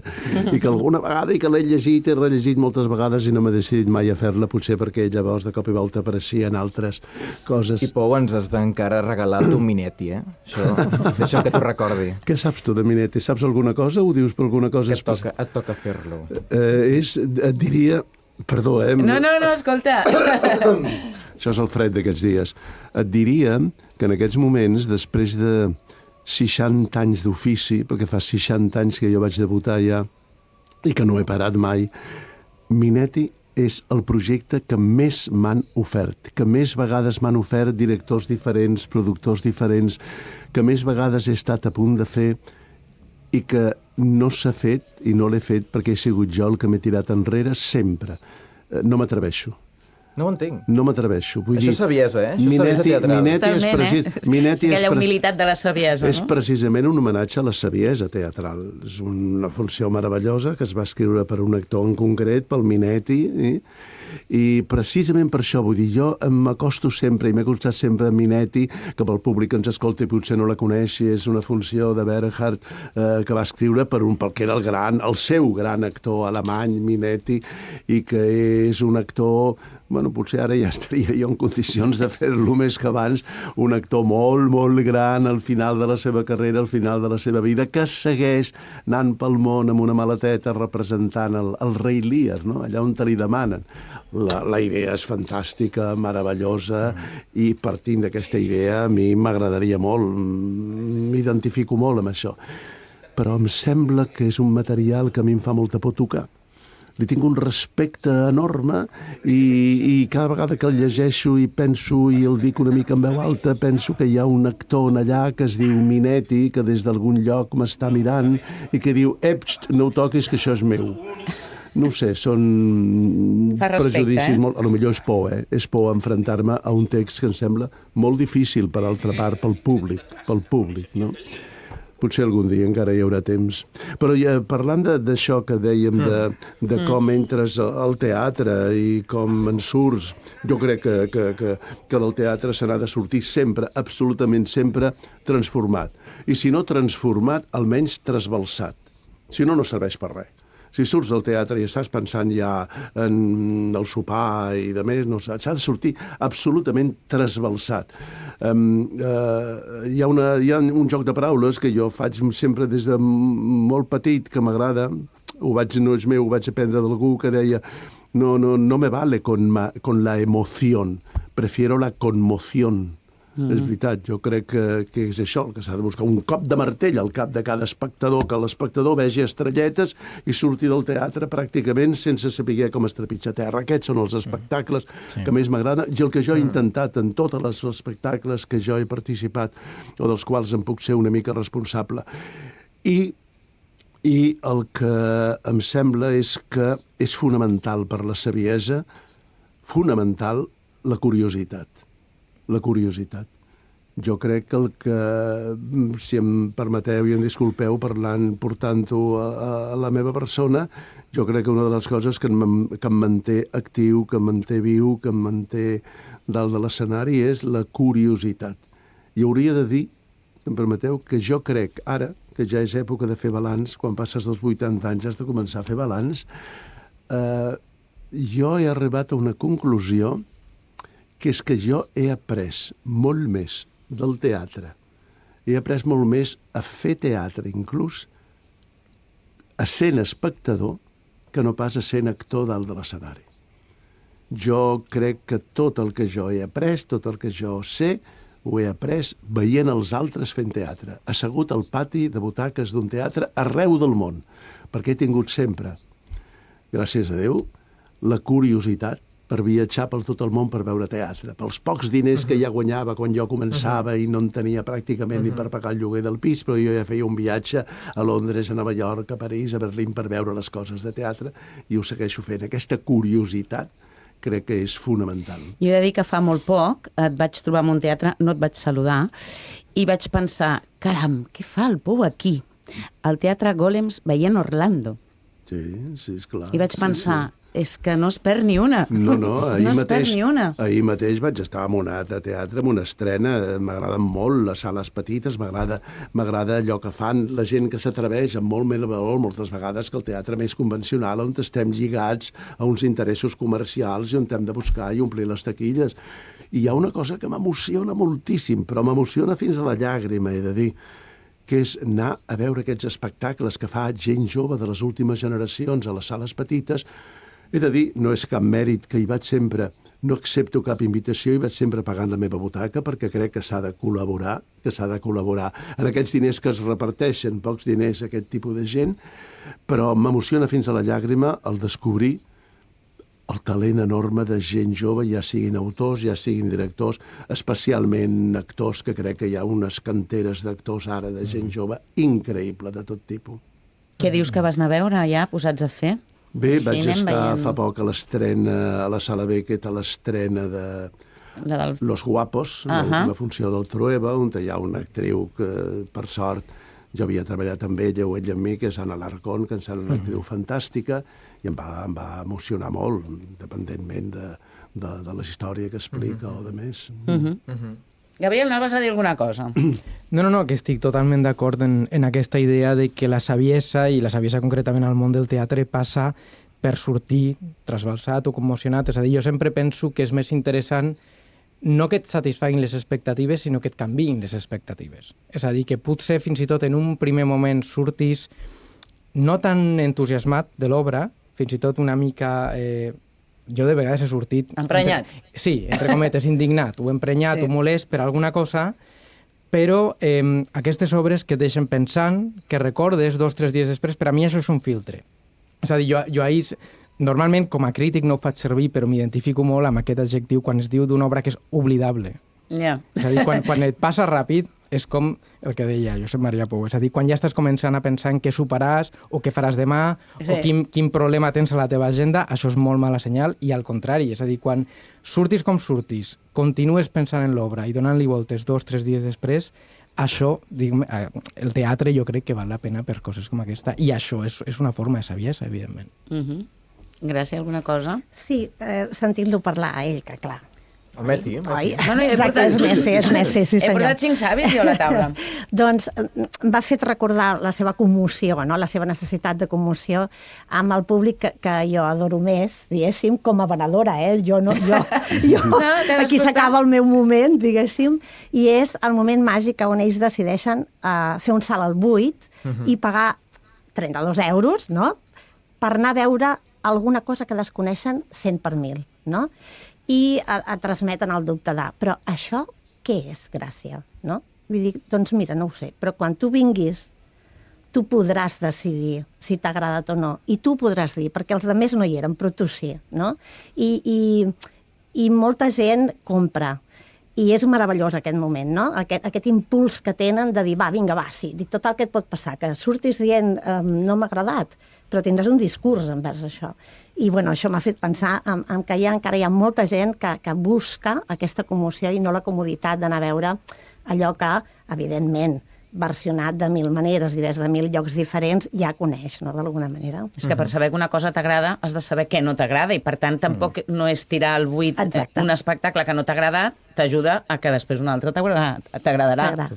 i que alguna vegada, i que l'he llegit i rellegit moltes vegades i no m'he decidit mai a fer-la, potser perquè llavors de cop i volta apareixien altres coses. I Pou, ens has d'encara regalar tu Minetti, Això, deixa'm que t'ho recordi. Què saps tu de Minetti? Saps alguna cosa? Ho dius per alguna cosa? Et toca fer-lo. Et diria... Perdó, No, escolta. Això és el fred d'aquests dies. Et diria que en aquests moments, després de 60 anys d'ofici, perquè fa 60 anys que jo vaig debutar ja i que no he parat mai, Minetti és el projecte que més m'han ofert, que més vegades m'han ofert directors diferents, productors diferents, que més vegades he estat a punt de fer i que no s'ha fet i no l'he fet perquè he sigut jo el que m'he tirat enrere sempre. No m'atreveixo. No ho entenc. No m'atreveixo. Això és saviesa, Això és saviesa teatral. Minetti és aquella humilitat de la saviesa, no? És precisament un homenatge a la saviesa teatral. És una funció meravellosa que es va escriure per un actor en concret, pel Minetti, i precisament per això, vull dir, jo m'acosto sempre i m'he acostat sempre a Minetti, que pel públic que ens escolta i potser no la coneixi, és una funció de Bernhardt que va escriure pel que era el seu gran actor alemany, Minetti, i que és un actor... Bueno, potser ara ja estaria jo en condicions de fer-lo més que abans, un actor molt, molt gran al final de la seva carrera, al final de la seva vida, que segueix anant pel món amb una maleteta representant el rei Lear, no? Allà on te li demanen. La idea és fantàstica, meravellosa, i partint d'aquesta idea a mi m'agradaria molt, m'identifico molt amb això. Però em sembla que és un material que a mi em fa molta por tocar. Li tinc un respecte enorme i cada vegada que el llegeixo i penso i el dic una mica en veu alta, penso que hi ha un actor allà que es diu Minetti, que des d'algun lloc m'està mirant i que diu, no ho toquis, que això és meu. No ho sé, són prejudicis molt... A lo millor és por, És por enfrontar-me a un text que em sembla molt difícil, per altra part, pel públic, no? Potser algun dia encara hi haurà temps. Però ja, parlant d'això que dèiem, de com entres al teatre i com en surts, jo crec que del teatre se n'ha de sortir sempre, absolutament sempre, transformat. I si no transformat, almenys trasbalsat. Si no, no serveix per res. Si surts del teatre i estàs pensant ja en el sopar i de més, no, s'ha de sortir absolutament trasbalsat. Hi ha un joc de paraules que jo faig sempre des de molt petit, que m'agrada, no és meu, ho vaig aprendre d'algú que deia no me vale con la emoción, prefiero la conmoción. És veritat, jo crec que és això, que s'ha de buscar un cop de martell al cap de cada espectador, que l'espectador vegi estrelletes i surti del teatre pràcticament sense saber com es trepitja terra. Aquests són els espectacles que més m'agraden i el que jo he intentat en tots els espectacles que jo he participat o dels quals em puc ser una mica responsable. I el que em sembla és que és fonamental per la saviesa, fonamental la curiositat. La curiositat. Jo crec que si em permeteu i em disculpeu portant-ho a la meva persona, jo crec que una de les coses que em manté actiu, que em manté viu, que em manté dalt de l'escenari és la curiositat. I hauria de dir, si em permeteu, que jo crec ara, que ja és època de fer balanç, quan passes dels 80 anys has de començar a fer balanç, jo he arribat a una conclusió que és que jo he après molt més del teatre. He après molt més a fer teatre, inclús a sent espectador, que no pas a sent actor dalt de l'escenari. Jo crec que tot el que jo he après, tot el que jo sé, Ho he après veient els altres fent teatre, assegut al pati de butaques d'un teatre arreu del món, perquè he tingut sempre, gràcies a Déu, la curiositat per viatjar per tot el món per veure teatre. Pels pocs diners que ja guanyava quan jo començava i no en tenia pràcticament ni per pagar el lloguer del pis, però jo ja feia un viatge a Londres, a Nova York, a París, a Berlín per veure les coses de teatre i ho segueixo fent. Aquesta curiositat crec que és fonamental. Jo he de dir que fa molt poc et vaig trobar en un teatre, no et vaig saludar, i vaig pensar, caram, què fa el Pou aquí? Al Teatre Golems veient Orlando. Sí, esclar. I vaig pensar, és que no es perd ni una. No, ahir mateix vaig estar en un altre teatre, en una estrena, m'agraden molt les sales petites, m'agrada allò que fan la gent que s'atreveix amb molt més valor moltes vegades que el teatre més convencional on estem lligats a uns interessos comercials i on hem de buscar i omplir les taquilles. I hi ha una cosa que m'emociona moltíssim, però m'emociona fins a la llàgrima, he de dir, que és anar a veure aquests espectacles que fa gent jove de les últimes generacions a les sales petites. He de dir, no és cap mèrit que hi vaig sempre, no accepto cap invitació i vaig sempre pagant la meva butaca perquè crec que s'ha de col·laborar, en aquests diners que es reparteixen, pocs diners a aquest tipus de gent, però m'emociona fins a la llàgrima el descobrir el talent enorme de gent jove, ja siguin autors, ja siguin directors, especialment actors, que crec que hi ha unes canteres d'actors ara de gent jove increïble de tot tipus. Què dius que vas anar a veure ja, posats a fer? Bé, vaig estar fa poc a l'estrena, a la Sala Beckett, a l'estrena de Los Guapos, l'última funció del Trueba, on hi ha una actriu que, per sort, jo havia treballat amb ella o ella amb mi, que és Ana Larcón, que em sembla una actriu fantàstica, i em va emocionar molt, independentment de la història que explica o de més. Gabriel, no vas a dir alguna cosa? No, que estic totalment d'acord en aquesta idea de que la saviesa, i la saviesa concretament al món del teatre, passa per sortir trasbalsat o commocionat. És a dir, jo sempre penso que és més interessant no que et satisfaguin les expectatives, sinó que et canviïn les expectatives. És a dir, que potser fins i tot en un primer moment surtis no tan entusiasmat de l'obra, fins i tot una mica... jo de vegades he sortit... Emprenyat. Sí, entre cometes, indignat, o emprenyat, o molest per alguna cosa, però aquestes obres que et deixen pensant, que recordes 2 o 3 dies després, per a mi això és un filtre. És a dir, jo ahir... Normalment, com a crític no ho faig servir, però m'identifico molt amb aquest adjectiu quan es diu d'una obra que és oblidable. És a dir, quan et passa ràpid, és com el que deia Josep Maria Pou. És a dir, quan ja estàs començant a pensar en què superaràs o què faràs demà o quin problema tens a la teva agenda, això és molt mala senyal, i al contrari. És a dir, quan surtis com surtis, continues pensant en l'obra i donant-li voltes 2 o 3 dies després, això, el teatre jo crec que val la pena per coses com aquesta. I això és una forma de saviesa, evidentment. Gràcia, alguna cosa? Sí, sentint-lo parlar a ell, que clar. El Messi, Exacte, és Messi, sí senyor. He portat 5 savis jo a la taula. Doncs m'ha fet recordar la seva commoció, no? La seva necessitat de commoció amb el públic que jo adoro més, diguéssim, com a venedora, aquí s'acaba el meu moment, diguéssim, i és el moment màgic on ells decideixen fer un salt al buit i pagar 32 euros, no?, per anar a veure alguna cosa que desconeixen 100 per 1.000, no?, i et transmeten el dubte de però això què és, Gràcia? No? Vull dir, doncs mira, no ho sé, però quan tu vinguis tu podràs decidir si t'ha agradat o no, i tu podràs dir, perquè els altres no hi eren, però tu sí, no? I molta gent compra, i és meravellós aquest moment, no? Aquest impuls que tenen de dir, va, vinga, va, sí, dic, tot el que et pot passar, que surtis dient no m'ha agradat, però tindràs un discurs envers això. I bueno, això m'ha fet pensar en que encara hi ha molta gent que busca aquesta commoció i no la comoditat d'anar a veure allò que, evidentment, versionat de 1000 maneres i des de 1000 llocs diferents ja coneix, no?, d'alguna manera. És que per saber que una cosa t'agrada has de saber què no t'agrada i per tant tampoc no és tirar al buit un espectacle que no t'ha agradat, t'ajuda a que després un altre t'agradarà.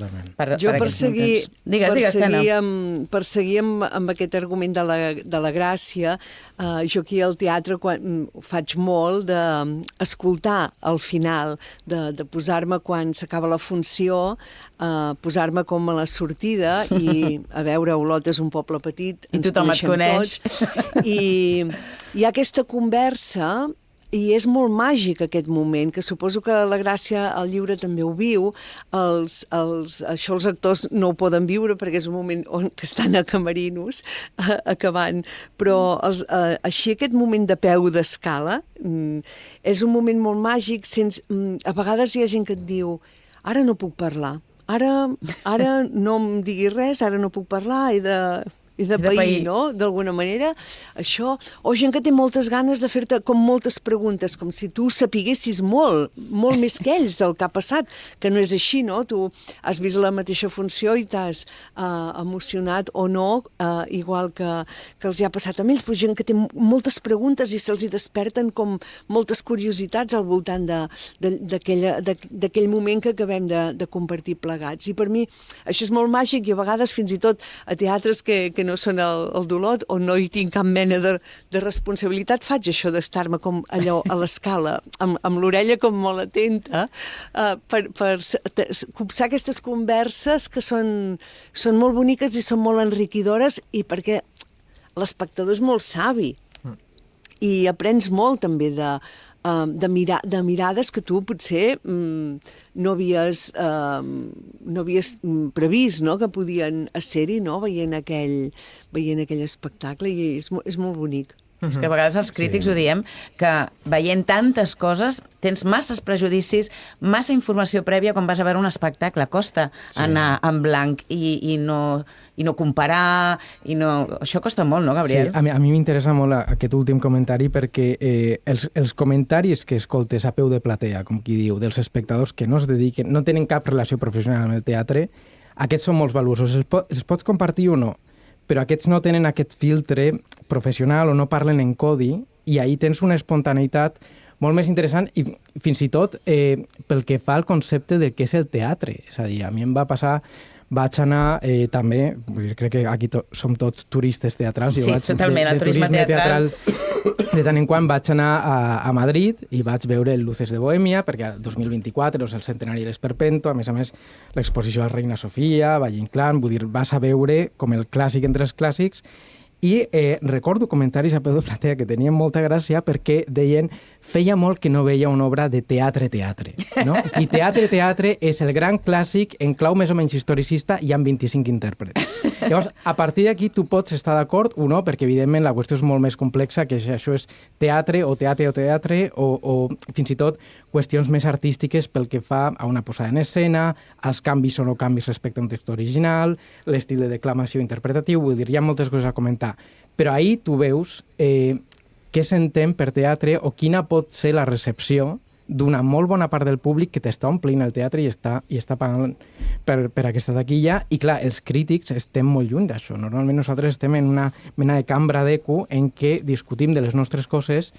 Jo per seguir amb aquest argument de la gràcia, jo aquí al teatre faig molt d'escoltar al final, de posar-me quan s'acaba la funció, posar-me com a la sortida i a veure, Olot és un poble petit, i tothom et coneix. I hi ha aquesta conversa és molt màgic aquest moment, que suposo que la Gràcia al llibre també ho viu. Això els actors no ho poden viure perquè és un moment que estan a camerinos acabant, però així aquest moment de peu d'escala és un moment molt màgic. A vegades hi ha gent que et diu ara no puc parlar, ara no em diguis res, ara no puc parlar, i de pair, no? D'alguna manera, això... O gent que té moltes ganes de fer-te com moltes preguntes, com si tu sapiguessis molt més que ells del que ha passat, que no és així, no? Tu has vist la mateixa funció i t'has emocionat o no, igual que els hi ha passat a ells, però gent que té moltes preguntes i se'ls hi desperten com moltes curiositats al voltant d'aquell moment que acabem de compartir plegats. I per mi això és molt màgic i a vegades fins i tot a teatres que no són el Dolot, on no hi tinc cap mena de responsabilitat, faig això d'estar-me com allò a l'escala, amb l'orella com molt atenta, per copsar aquestes converses que són molt boniques i són molt enriquidores, i perquè l'espectador és molt savi i aprens molt també de mirades que tu potser no havies previst, no?, que podien ser-hi, no?, veient aquell espectacle, i és molt bonic. És que a vegades els crítics ho diem, que veient tantes coses tens masses prejudicis, massa informació prèvia quan vas a veure un espectacle. Costa anar en blanc i no comparar, això costa molt, no, Gabriel? Sí, a mi m'interessa molt aquest últim comentari perquè els comentaris que escoltes a peu de platea, com qui diu, dels espectadors que no es dediquen, no tenen cap relació professional amb el teatre, aquests són molt valuosos. Els pots compartir o no, però aquests no tenen aquest filtre professional o no parlen en codi, i ahí tens una espontaneïtat molt més interessant, i fins i tot pel que fa al concepte de què és el teatre. És a dir, a mi em va passar, vaig anar també, crec que aquí som tots turistes teatrals. Sí, totalment, el turisme teatral. De tant en quant vaig anar a Madrid i vaig veure el Luces de Bohèmia, perquè el 2024 és el centenari de l'Esperpento, a més, l'exposició a la Reina Sofia, Valle Inclán, vull dir, vas a veure com el clàssic entre els clàssics, i recordo comentaris a peu de platea que tenien molta gràcia perquè deien feia molt que no veia una obra de teatre, no? I teatre és el gran clàssic en clau més o menys historicista i amb 25 intèrprets. Llavors, a partir d'aquí tu pots estar d'acord o no, perquè evidentment la qüestió és molt més complexa, que això és teatre o fins i tot qüestions més artístiques pel que fa a una posada en escena, els canvis o no canvis respecte a un text original, l'estil de declamació interpretatiu, vull dir, hi ha moltes coses a comentar. Però ahir tu veus què s'entén per teatre o quina pot ser la recepció d'una molt bona part del públic que t'està omplint el teatre i està pagant per aquesta taquilla. I clar, els crítics estem molt lluny d'això. Normalment nosaltres estem en una mena de cambra d'eco en què discutim de les nostres coses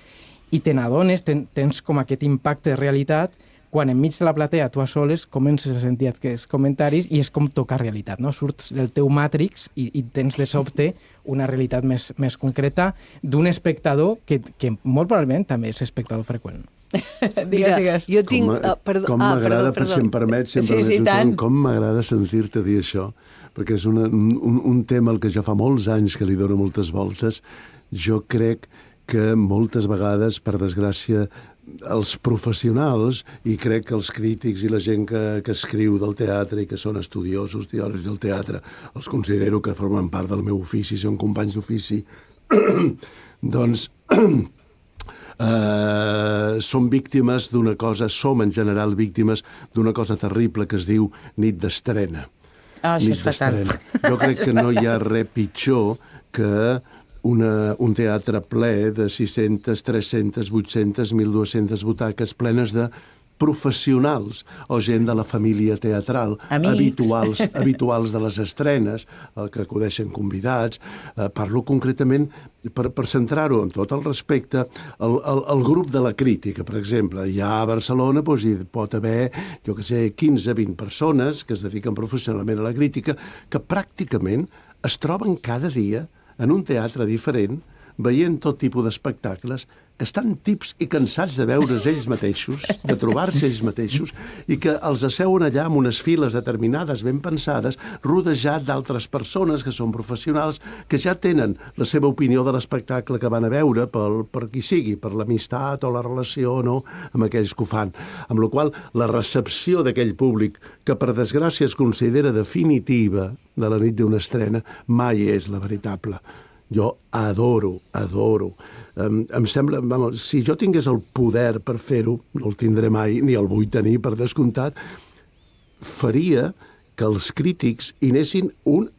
i te n'adones, tens com aquest impacte de realitat quan enmig de la platea tu a soles comences a sentir aquests comentaris i és com tocar realitat, no? Surts del teu Matrix i tens de sobte una realitat més concreta d'un espectador que molt probablement també és espectador freqüent. Digues. Jo tinc... Com m'agrada, si em permets, com m'agrada sentir-te dir això, perquè és un tema al que jo fa molts anys que li dono moltes voltes. Jo crec que moltes vegades, per desgràcia, els professionals, i crec que els crítics i la gent que escriu del teatre i que són estudiosos, teòrics del teatre, els considero que formen part del meu ofici, són companys d'ofici, doncs som víctimes d'una cosa, som en general víctimes d'una cosa terrible que es diu nit d'estrena. Això és fatal. Jo crec que no hi ha res pitjor que un teatre ple de 600, 300, 800, 1.200 butaques plenes de professionals o gent de la família teatral, habituals de les estrenes, que acudeixen convidats. Parlo concretament, per centrar-ho amb tot el respecte, el grup de la crítica, per exemple. Hi ha a Barcelona, hi pot haver, 15-20 persones que es dediquen professionalment a la crítica, que pràcticament es troben cada dia en un teatre diferent veient tot tipus d'espectacles, que estan tips i cansats de veure's ells mateixos, de trobar-se ells mateixos, i que els asseuen allà amb unes files determinades, ben pensades, rodejat d'altres persones que són professionals, que ja tenen la seva opinió de l'espectacle que van a veure per qui sigui, per l'amistat o la relació o no amb aquells que ho fan. Amb la qual la recepció d'aquell públic, que per desgràcia es considera definitiva de la nit d'una estrena, mai és la veritable. Jo adoro. Em sembla, si jo tingués el poder per fer-ho, no el tindré mai, ni el vull tenir, per descomptat, faria que els crítics hi anessin un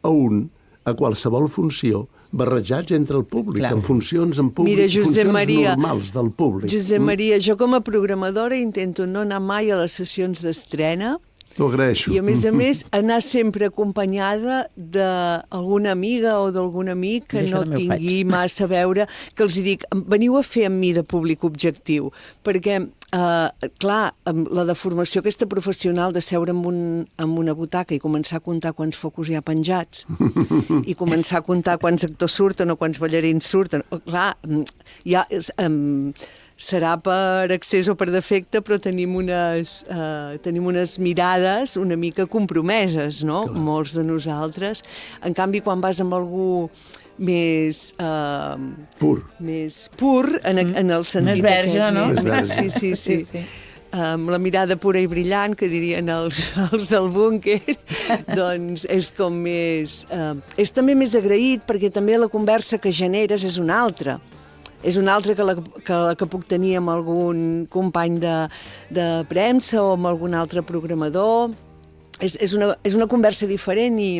a qualsevol funció, barrejats entre el públic, en funcions en públic, Mira, Josep Maria, normals del públic. Josep Maria, jo com a programadora intento no anar mai a les sessions d'estrena, T'ho agraeixo. i a més, anar sempre acompanyada d'alguna amiga o d'algun amic que no tingui massa a veure, que els dic, veniu a fer amb mi de públic objectiu, perquè, clar, la deformació aquesta professional de seure en una butaca i començar a comptar quants focus hi ha penjats i començar a comptar quants actors surten o quants ballarins surten, clar, ja... serà per accés o per defecte, però tenim unes mirades una mica compromeses, no? Clar. Molts de nosaltres. En canvi, quan vas amb algú més... Més pur, en el sentit... Més verge, no? Més verge. Sí. Amb la mirada pura i brillant, que dirien els del búnquer, doncs és com més... és també més agraït, perquè també la conversa que generes és una altra. És una altra que la que puc tenir amb algun company de premsa o amb algun altre programador. És una conversa diferent i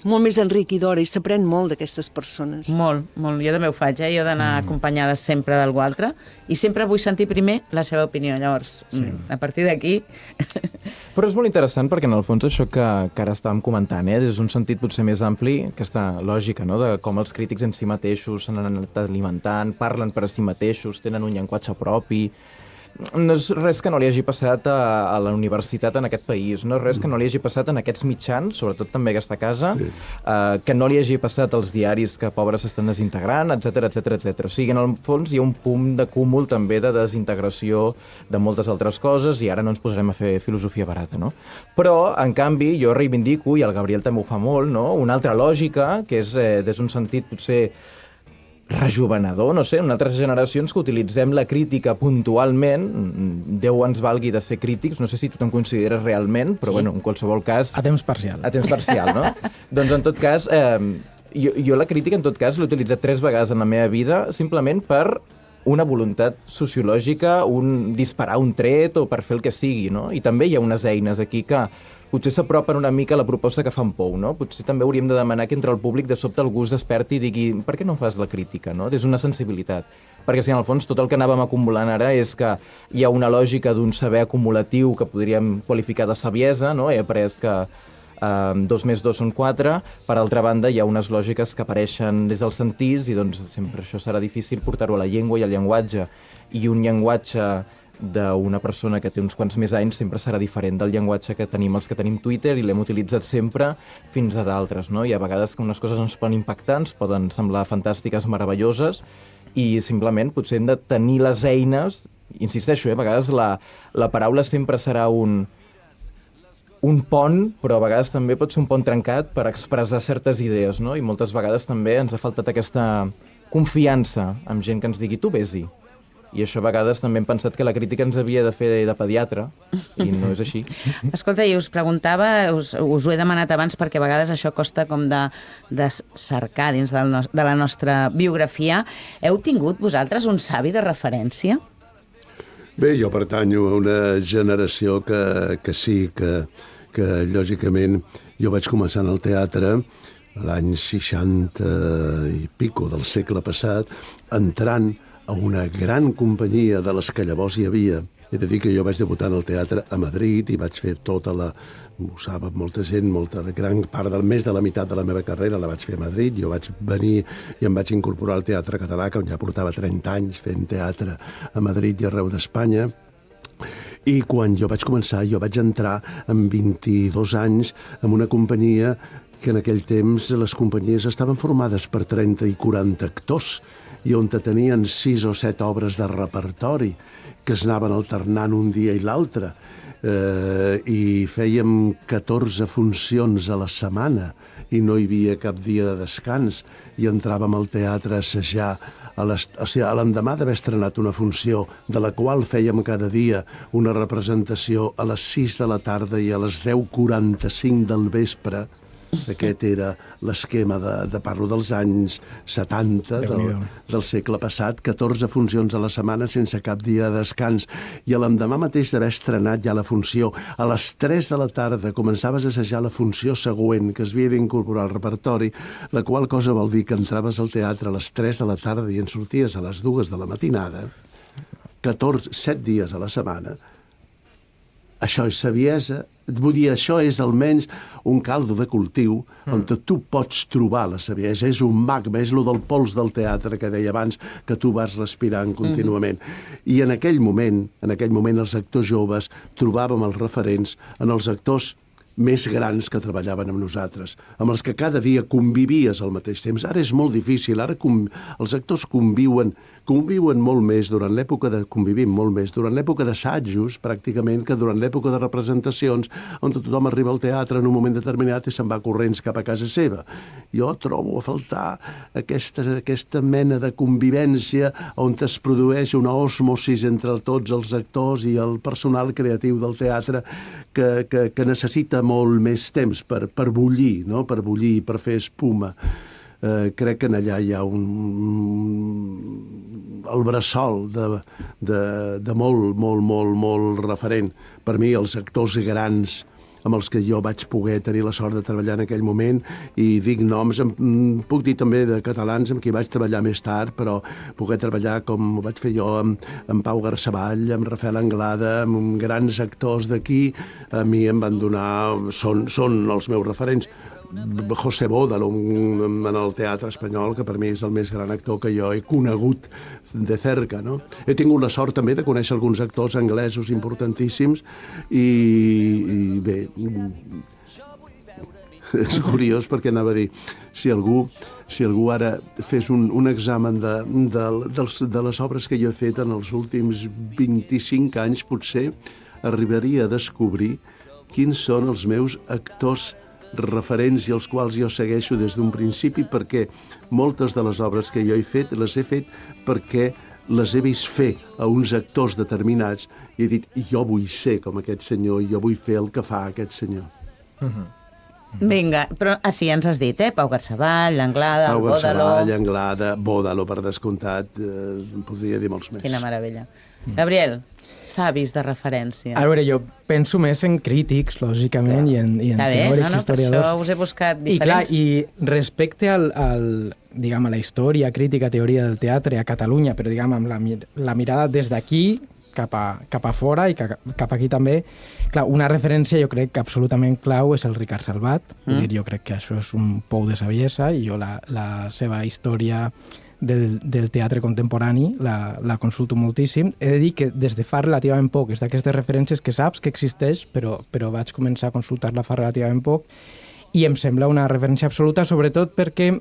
molt més enriquidora, i s'aprèn molt d'aquestes persones. Molt. Jo també ho faig, Jo d'anar acompanyada sempre d'algú altre i sempre vull sentir primer la seva opinió. Llavors, a partir d'aquí... Però és molt interessant perquè, en el fons, això que ara estàvem comentant, és un sentit potser més ampli, aquesta lògica, no?, de com els crítics en si mateixos s'han anat alimentant, parlen per a si mateixos, tenen un llenguatge propi... No és res que no li hagi passat a la universitat en aquest país, no és res que no li hagi passat en aquests mitjans, sobretot també aquesta casa, que no li hagi passat als diaris que pobres s'estan desintegrant, etc. O sigui, en el fons hi ha un punt de cúmul també de desintegració de moltes altres coses, i ara no ens posarem a fer filosofia barata, no? Però, en canvi, jo reivindico, i el Gabriel també ho fa molt, no?, una altra lògica, que és des d'un sentit potser rejuvenador, no sé, en altres generacions que utilitzem la crítica puntualment, Déu ens valgui de ser crítics, no sé si tu te'n consideres realment, però bueno, en qualsevol cas... A temps parcial. A temps parcial, no? Doncs en tot cas, jo la crítica en tot cas l'he utilitzat 3 vegades en la meva vida simplement per una voluntat sociològica, disparar un tret o per fer el que sigui, no? I també hi ha unes eines aquí que potser s'apropen una mica a la proposta que fan Pou, no? Potser també hauríem de demanar que entre el públic de sobte algú es desperti i digui per què no fas la crítica, no? Des d'una sensibilitat. Perquè si en el fons tot el que anàvem acumulant ara és que hi ha una lògica d'un saber acumulatiu que podríem qualificar de saviesa, no? He après que 2 més 2 són 4, per altra banda hi ha unes lògiques que apareixen des dels sentits i doncs sempre això serà difícil portar-ho a la llengua i al llenguatge, i un llenguatge d'una persona que té uns quants més anys sempre serà diferent del llenguatge que tenim els que tenim Twitter i l'hem utilitzat sempre fins a d'altres, no? I a vegades que unes coses ens poden impactar, ens poden semblar fantàstiques, meravelloses, i simplement potser hem de tenir les eines, insisteixo, a vegades la paraula sempre serà un pont, però a vegades també pot ser un pont trencat per expressar certes idees, no? I moltes vegades també ens ha faltat aquesta confiança amb gent que ens digui tu vés-hi. I això a vegades també hem pensat que la crítica ens havia de fer de pediatre, i no és així. Escolta, i us preguntava, us ho he demanat abans perquè a vegades això costa com de cercar dins de la nostra biografia. Heu tingut vosaltres un savi de referència? Bé, jo pertanyo a una generació que sí, que lògicament jo vaig començar en el teatre l'any 60 i pico del segle passat, entrant a una gran companyia de les que llavors hi havia. He de dir que jo vaig debutar en el teatre a Madrid i vaig fer tota ho sap molta gent, gran part més de la meitat de la meva carrera la vaig fer a Madrid. Jo vaig venir i em vaig incorporar al Teatre Català, que ja portava 30 anys fent teatre a Madrid i arreu d'Espanya. I quan jo vaig començar, jo vaig entrar amb 22 anys en una companyia que en aquell temps les companyies estaven formades per 30 i 40 actors i on tenien 6 o 7 obres de repertori que es anaven alternant un dia i l'altre. I fèiem 14 funcions a la setmana i no hi havia cap dia de descans i entràvem al teatre a assajar l'endemà d'haver estrenat una funció de la qual fèiem cada dia una representació a les 6 de la tarda i a les 10:45 del vespre. Aquest era l'esquema parlo dels anys 70 del segle passat, 14 funcions a la setmana sense cap dia de descans. I l'endemà mateix d'haver estrenat ja la funció, a les 3 de la tarda començaves a assajar la funció següent que es havia d'incorporar al repertori, la qual cosa vol dir que entraves al teatre a les 3 de la tarda i en sorties a les 2 de la matinada, 7 dies a la setmana. Això és saviesa. Vull dir, això és almenys un caldo de cultiu on tu pots trobar la saviesa. És un magma, és el del pols del teatre que deia abans, que tu vas respirant contínuament. I en aquell moment els actors joves trobàvem els referents en els actors més grans que treballaven amb nosaltres, amb els que cada dia convivies al mateix temps. Ara és molt difícil, ara els actors conviuen molt més convivim molt més durant l'època d'assajos, pràcticament, que durant l'època de representacions, on tothom arriba al teatre en un moment determinat i se'n va corrents cap a casa seva. Jo trobo a faltar aquesta mena de convivència on es produeix una osmosis entre tots els actors i el personal creatiu del teatre que necessita molt més temps per bullir, no? Per bullir, per fer espuma. Crec que allà hi ha el bressol de molt referent. Per mi, els actors grans amb els que jo vaig poder tenir la sort de treballar en aquell moment, i dic noms, puc dir també de catalans amb qui vaig treballar més tard, però poder treballar com ho vaig fer jo amb Pau Garceball, amb Rafael Anglada, amb grans actors d'aquí, a mi em van donar, són els meus referents. José Bódalo en el teatre espanyol, que per mi és el més gran actor que jo he conegut de cerca, no? He tingut la sort també de conèixer alguns actors anglesos importantíssims i bé, és curiós perquè anava a dir, si algú ara fes un examen de les obres que jo he fet en els últims 25 anys, potser arribaria a descobrir quins són els meus actors referents i els quals jo segueixo des d'un principi, perquè moltes de les obres que jo he fet, les he fet perquè les he vist fer a uns actors determinats i he dit, jo vull ser com aquest senyor, jo vull fer el que fa aquest senyor. Vinga, però sí, ens has dit, Pau Garceball, Anglada, Bódalo. Pau Garceball, Anglada, Bódalo, per descomptat, podria dir molts més. Quina meravella. Gabriel, savis de referència. A veure, jo penso més en crítics, lògicament, i en teòrics, historiadors. Per això us he buscat diferents. I respecte a la història, crítica, teoria del teatre a Catalunya, però amb la mirada des d'aquí cap a fora i cap aquí també, clar, una referència jo crec que absolutament clau és el Ricard Salvat. Jo crec que això és un pou de saviesa i jo la seva història del teatre contemporani la consulto moltíssim. He de dir que des de fa relativament poc, és d'aquestes referències que saps que existeix, però vaig començar a consultar-la fa relativament poc i em sembla una referència absoluta, sobretot perquè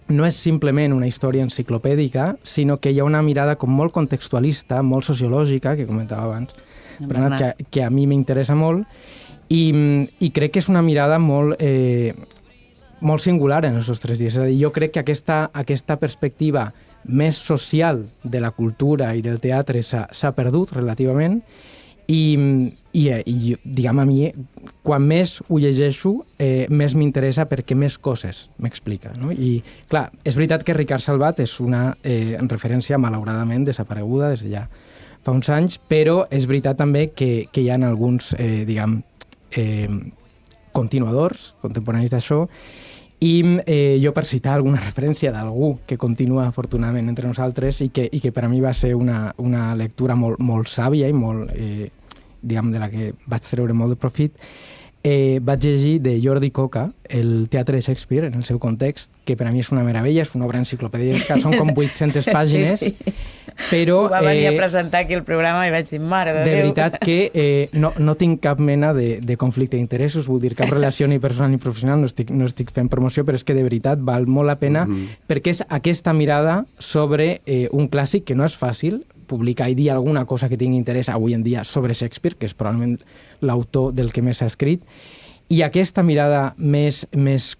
no és simplement una història enciclopèdica, sinó que hi ha una mirada com molt contextualista, molt sociològica, que comentava abans, Bernat, que a mi m'interessa molt, i crec que és una mirada molt singular en els nostres dies. És a dir, jo crec que aquesta perspectiva més social de la cultura i del teatre s'ha perdut relativament i diguem, a mi, quan més ho llegeixo, més m'interessa perquè més coses m'explica, no? I, clar, és veritat que Ricard Salvat és una referència malauradament desapareguda des de ja fa uns anys, però és veritat també que hi ha alguns, continuadors, contemporanis d'això, i jo, per citar alguna referència d'algú que continua afortunadament entre nosaltres i que per a mi va ser una lectura molt sàvia i molt, de la que vaig treure molt de profit, vaig llegir de Jordi Coca el teatre de Shakespeare en el seu context, que per a mi és una meravella, és una obra enciclopèdica, són com 800 pàgines, però... Ho va venir a presentar aquí el programa i vaig dir, mare de Déu. De veritat que no tinc cap mena de conflicte d'interessos, vull dir, cap relació ni personal ni professional, no estic fent promoció, però és que de veritat val molt la pena, perquè és aquesta mirada sobre un clàssic que no és fàcil, publicar i dir alguna cosa que tingui interès avui en dia sobre Shakespeare, que és probablement l'autor del que més s'ha escrit, i aquesta mirada més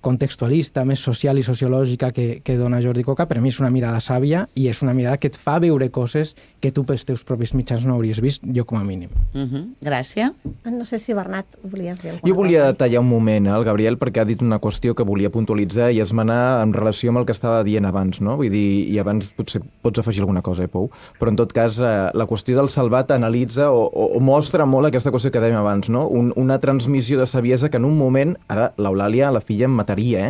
contextualista, més social i sociològica que dona Jordi Coca, per a mi és una mirada sàvia i és una mirada que et fa veure coses que tu pels teus propis mitjans no hauries vist, jo com a mínim. Gràcies. No sé si Bernat volies dir alguna cosa. Jo volia tallar un moment al Gabriel perquè ha dit una qüestió que volia puntualitzar i esmenar en relació amb el que estava dient abans, no? Vull dir, i abans potser pots afegir alguna cosa, Pou? Però en tot cas, la qüestió del Salvat analitza o mostra molt aquesta qüestió que dèiem abans, no? Una transmissió de saviesa que en un moment, ara l'Eulàlia, la filla, em mataria,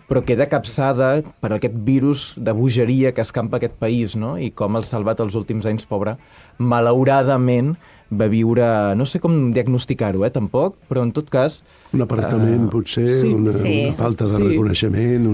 però queda capçada per aquest virus de bogeria que escampa aquest país, no? I com el Salvat els últims anys, pobre, malauradament va viure, no sé com diagnosticar-ho, tampoc, però en tot cas... Un apartament, potser, una falta de reconeixement...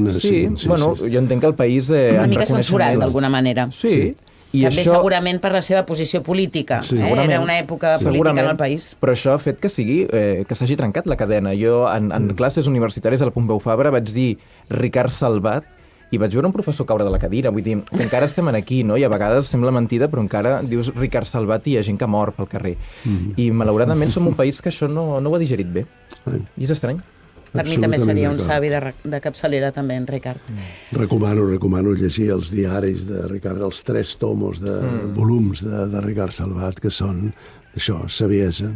Bueno, jo entenc que el país... Una mica censurat, d'alguna manera. Sí. I també això... segurament per la seva posició política. Era una època política en el país. Però això ha fet que s'hagi trencat la cadena. Jo, en classes universitàries a la Pompeu Fabra, vaig dir Ricard Salvat i vaig veure un professor caure de la cadira. Vull dir, que encara estem aquí, no? I a vegades sembla mentida, però encara dius Ricard Salvat i hi ha gent que mor pel carrer. I malauradament som un país que això no ho ha digerit bé. I és estrany. Per mi també seria un savi de capçalera, també, en Ricard. Recomano llegir els diaris de Ricard, els 3 tomos de volums de Ricard Salvat, que són, això, saviesa.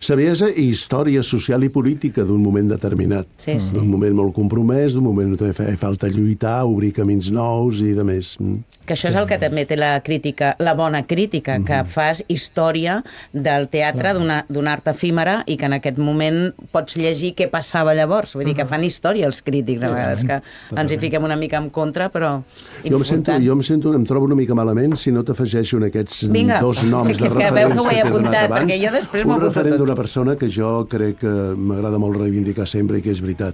Saviesa i història social i política d'un moment determinat. D'un moment molt compromès, d'un moment on feia falta lluitar, obrir camins nous i de més. Que això és el que també té la crítica, la bona crítica, que fas història del teatre d'un art efímera i que en aquest moment pots llegir què passava llavors. Vull dir que fan història els crítics, a vegades, que ens hi fiquem una mica en contra, però important. Jo em trobo una mica malament si no t'afegeixo en aquests 2 noms de referents que veu que ho he apuntat, perquè jo després m'ho apunto tot. Una persona que jo crec que m'agrada molt reivindicar sempre i que és veritat.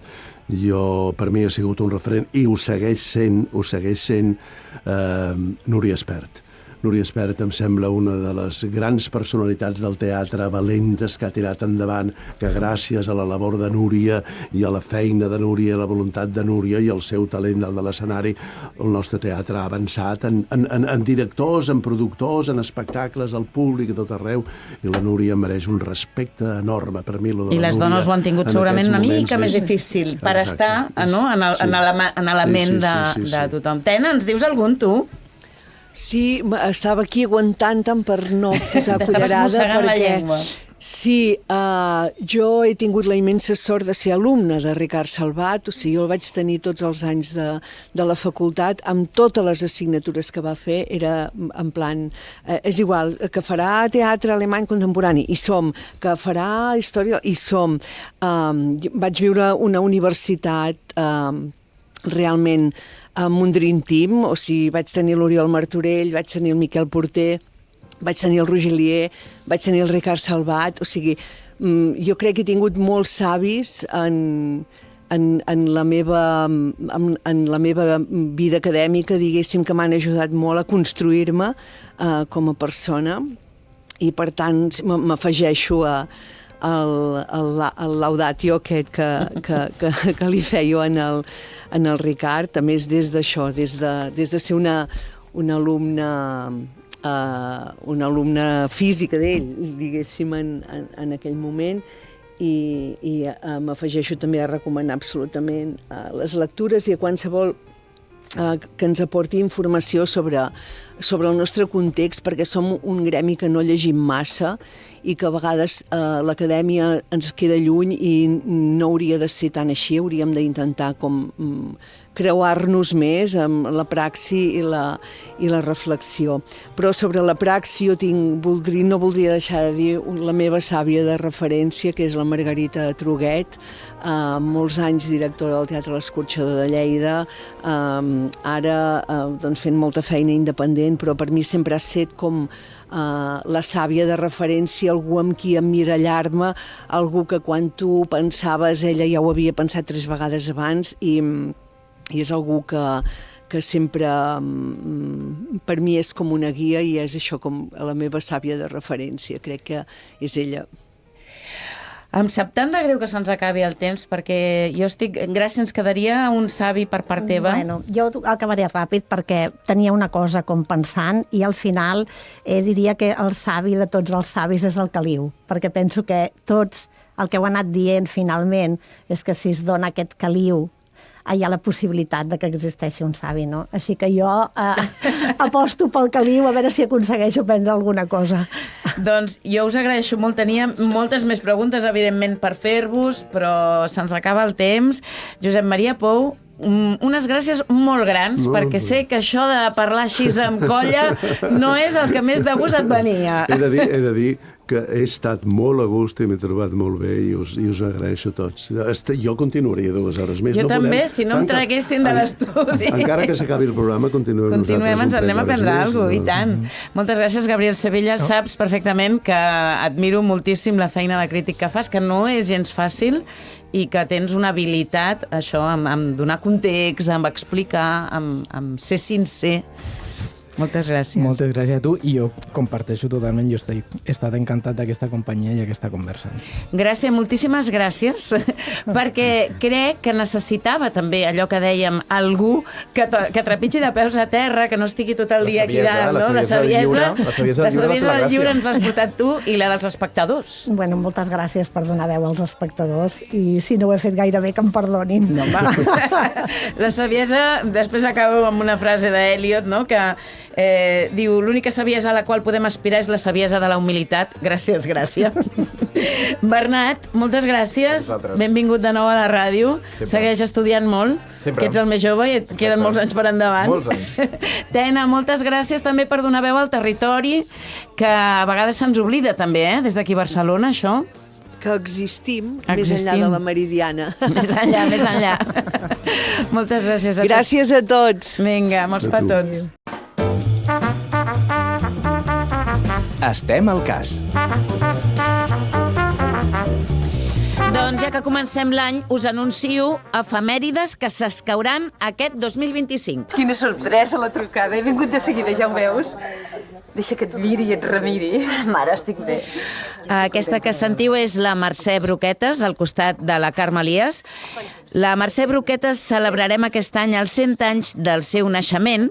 Per mi ha sigut un referent i ho segueix sent Núria Espert. Núria Espert em sembla una de les grans personalitats del teatre, valentes, que ha tirat endavant, que gràcies a la labor de Núria i a la feina de Núria, a la voluntat de Núria i al seu talent dalt de l'escenari, el nostre teatre ha avançat en directors, en productors, en espectacles, al públic, a tot arreu, i la Núria mereix un respecte enorme. Per mi, lo de la Núria... I les dones ho han tingut segurament una mica més difícil per estar en la ment de tothom. Tena, ens dius algun, tu? Sí, estava aquí aguantant-te'n per no posar cullerada. T'estaves mossegant la llengua. Sí, jo he tingut la immensa sort de ser alumne de Ricard Salvat, o sigui, jo el vaig tenir tots els anys de la facultat, amb totes les assignatures que va fer, era en plan, és igual, que farà teatre alemany contemporani, i som, que farà història, i som. Vaig viure una universitat realment amb un dream team, o sigui, vaig tenir l'Oriol Martorell, vaig tenir el Miquel Porter, vaig tenir el Roger Lier, vaig tenir el Ricard Salvat, o sigui, jo crec que he tingut molts savis en la meva vida acadèmica, diguéssim, que m'han ajudat molt a construir-me com a persona, i per tant m'afegeixo al laudatio aquest que li feia en el Ricard, també és des d'això, des de ser una alumna física d'ell, diguéssim, en aquell moment, i m'afegeixo també a recomanar absolutament les lectures i a qualsevol que ens aporti informació sobre el nostre context, perquè som un gremi que no llegim massa i que a vegades l'acadèmia ens queda lluny i no hauria de ser tan així, hauríem d'intentar com creuar-nos més amb la praxi i la reflexió. Però sobre la praxi no voldria deixar de dir la meva sàvia de referència, que és la Margarita Truguet, molts anys directora del Teatre L'Escorxador de Lleida, ara fent molta feina independent, però per mi sempre ha estat com la sàvia de referència, algú amb qui emmirallar-me, algú que quan tu pensaves ella ja ho havia pensat 3 vegades abans i és algú que sempre per mi és com una guia i és això com la meva sàvia de referència, crec que és ella. Em sap tant de greu que se'ns acabi el temps, perquè jo estic... Gràcies, ens quedaria un savi per part teva. Bueno, jo acabaré ràpid perquè tenia una cosa com pensant i al final diria que el savi de tots els savis és el caliu, perquè penso que tots el que heu anat dient finalment és que si es dona aquest caliu hi ha la possibilitat de que existeixi un savi, no? Així que jo aposto pel caliu a veure si aconsegueixo aprendre alguna cosa. Doncs jo us agraeixo molt. Tenia moltes més preguntes, evidentment, per fer-vos, però se'ns acaba el temps. Josep Maria Pou, unes gràcies molt grans, perquè sé que això de parlar així amb colla no és el que més de gust et venia. He de dir que he estat molt a gust i m'he trobat molt bé i us agraeixo a tots. Jo continuaria 2 hores més. Jo també, si no em traguessin de l'estudi. Encara que s'acabi el programa, continuem nosaltres. Ens anem a prendre alguna cosa, i tant. Moltes gràcies, Gabriel Sevilla. Saps perfectament que admiro moltíssim la feina de crític que fas, que no és gens fàcil i que tens una habilitat, això, amb donar context, amb explicar, amb ser sincer. Moltes gràcies. Moltes gràcies a tu i jo comparteixo totalment, jo he estat encantat d'aquesta companyia i aquesta conversa. Gràcies, moltíssimes gràcies, perquè crec que necessitava també allò que dèiem, algú que trepitgi de peus a terra, que no estigui tot el dia aquí dalt, no? La saviesa del lliure ens l'has portat tu i la dels espectadors. Bueno, moltes gràcies per donar veu als espectadors i si no ho he fet gaire bé, que em perdonin. No, la saviesa, després acabo amb una frase d'Eliot, no?, que diu, l'única saviesa a la qual podem aspirar és la saviesa de la humilitat. Gràcies, Gràcia. Bernat, moltes gràcies. Benvingut de nou a la ràdio. Segueix estudiant molt, que ets el més jove i et queden molts anys per endavant. Molts anys. Tena, moltes gràcies també per donar veu al territori, que a vegades se'ns oblida també, des d'aquí a Barcelona, això. Que existim més enllà de la Meridiana. Més enllà. Moltes gràcies a tots. Gràcies a tots. Vinga, molts petons. Estem al cas. Doncs ja que comencem l'any, us anuncio efemèrides que s'escauran aquest 2025. Quina sorpresa la trucada. He vingut de seguida, ja ho veus? Deixa que et miri i et remiri. Mare, estic bé. Aquesta que sentiu és la Mercè Broquetes, al costat de la Carme Elias. La Mercè Broquetes celebrarem aquest any els 100 anys del seu naixement.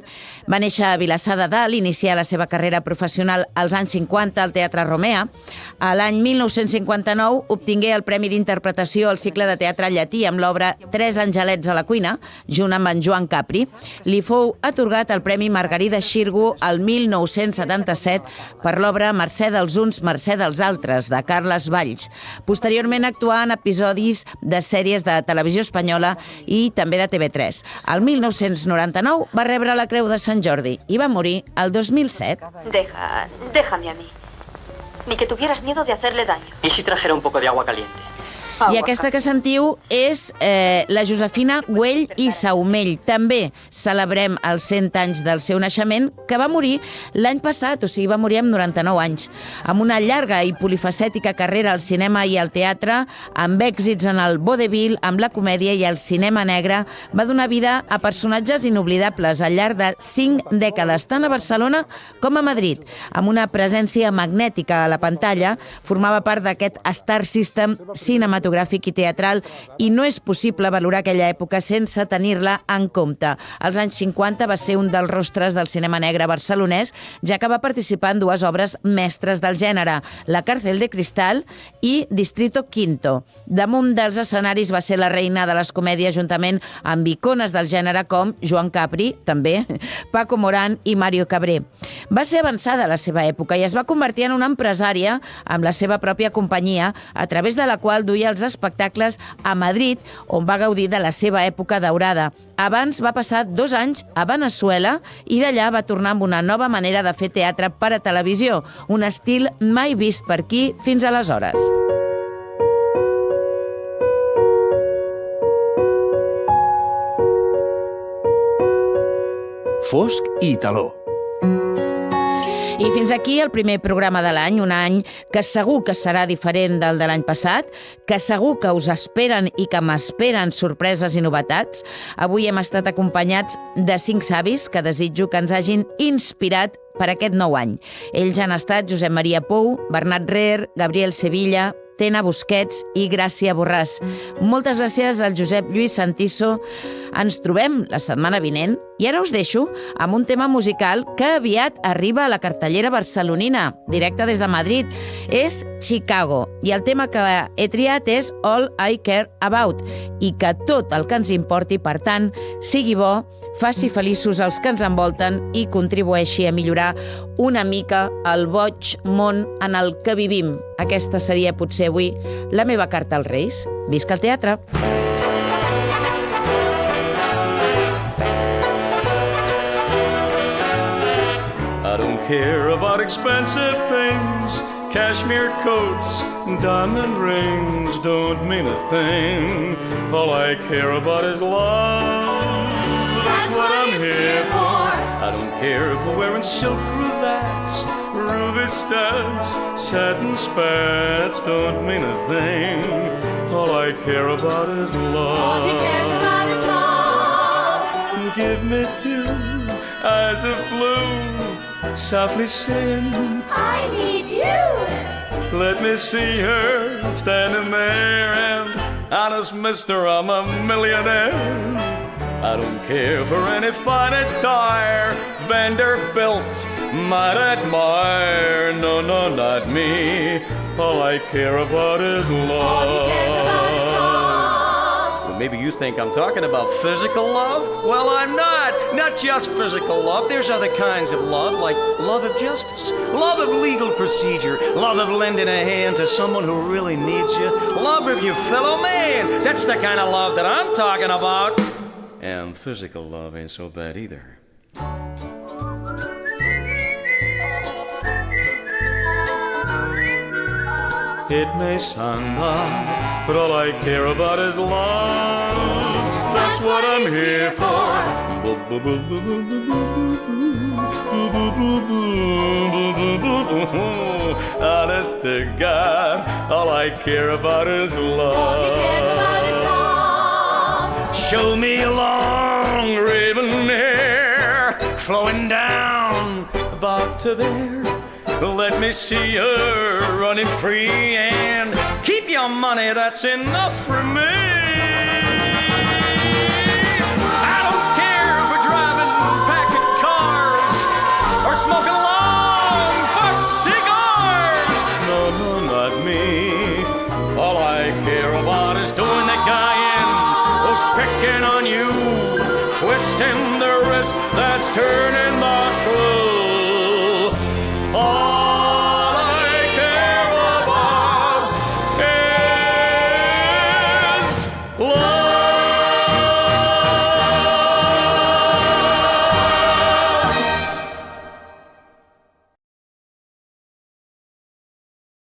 Va néixer a Vilassar de Dalt, iniciar la seva carrera professional als anys 50 al Teatre Romea. A l'any 1959 obtingué el Premi d'Interpretació al cicle de teatre llatí amb l'obra Tres angelets a la cuina, junt amb en Joan Capri. Li fou atorgat el Premi Margarida Xirgu el 1977 per l'obra Mercè dels uns, Mercè dels altres, de Carles Valls. Posteriorment actuà en episodis de sèries de televisió espanyola i també de TV3. El 1999 va rebre la Creu de Sant Jordi i va morir el 2007. Déjame a mí. Ni que tuvieras miedo de hacerle daño. ¿Y si trajera un poco de agua caliente? I aquesta que sentiu és la Josefina Güell i Saumell. També celebrem els 100 anys del seu naixement, que va morir l'any passat, o sigui, va morir amb 99 anys. Amb una llarga i polifacètica carrera al cinema i al teatre, amb èxits en el vodevil, amb la comèdia i el cinema negre, va donar vida a personatges inoblidables al llarg de 5 dècades, tant a Barcelona com a Madrid. Amb una presència magnètica a la pantalla, formava part d'aquest Star System cinematogràfic i teatral i no és possible valorar aquella època sense tenir-la en compte. Als anys 50 va ser un dels rostres del cinema negre barcelonès, ja que va participar en 2 obres mestres del gènere, La cárcel de cristal i Distrito Quinto. Damunt dels escenaris va ser la reina de les comèdies juntament amb icones del gènere com Joan Capri, també, Paco Morán i Mario Cabré. Va ser avançada la seva època i es va convertir en una empresària amb la seva pròpia companyia, a través de la qual duia el els espectacles a Madrid, on va gaudir de la seva època daurada. Abans va passar 2 anys a Venezuela i d'allà va tornar amb una nova manera de fer teatre per a televisió, un estil mai vist per aquí fins aleshores. Fosc i taló. I fins aquí el primer programa de l'any, un any que segur que serà diferent del de l'any passat, que segur que us esperen i que m'esperen sorpreses i novetats. Avui hem estat acompanyats de 5 savis que desitjo que ens hagin inspirat per aquest nou any. Ells han estat Josep Maria Pou, Bernat Reer, Gabriel Sevilla, Tena Busquets i Gràcia Borràs. Moltes gràcies al Josep Lluís Santiso. Ens trobem la setmana vinent i ara us deixo amb un tema musical que aviat arriba a la cartellera barcelonina, directe des de Madrid. És Chicago i el tema que he triat és All I Care About i que tot el que ens importi, per tant, sigui bo, faci feliços els que ens envolten i contribueixi a millorar una mica el boig món en el que vivim. Aquesta seria potser avui la meva carta als Reis. Visca el teatre! I don't care about expensive things, cashmere coats, diamond rings don't mean a thing. All I care about is love. That's what I'm here for. I don't care if we're wearing silk cravats, ruby studs, satin spats don't mean a thing. All I care about is love. All he cares about is love. Give me 2 eyes of blue, softly saying, I need you. Let me see her standing there and, honest mister, I'm a millionaire. I don't care for any fine attire Vanderbilt might admire. No, no, not me. All I care about is love. All he cares about is love. Well, maybe you think I'm talking about physical love. Well, I'm not. Not just physical love. There's other kinds of love, like love of justice, love of legal procedure, love of lending a hand to someone who really needs you, love of your fellow man. That's the kind of love that I'm talking about. And physical love ain't so bad either. It may sound odd, but all I care about is love. That's what I'm here for. Honest to God, all I care about is love. Show me long raven hair flowing down about to there. Let me see her running free and keep your money, that's enough for me. I don't care if we're driving packet cars or smoking long box cigars. No, no, not me. All I care about is doing that guy in who's picking on you, twisting the wrist that's turning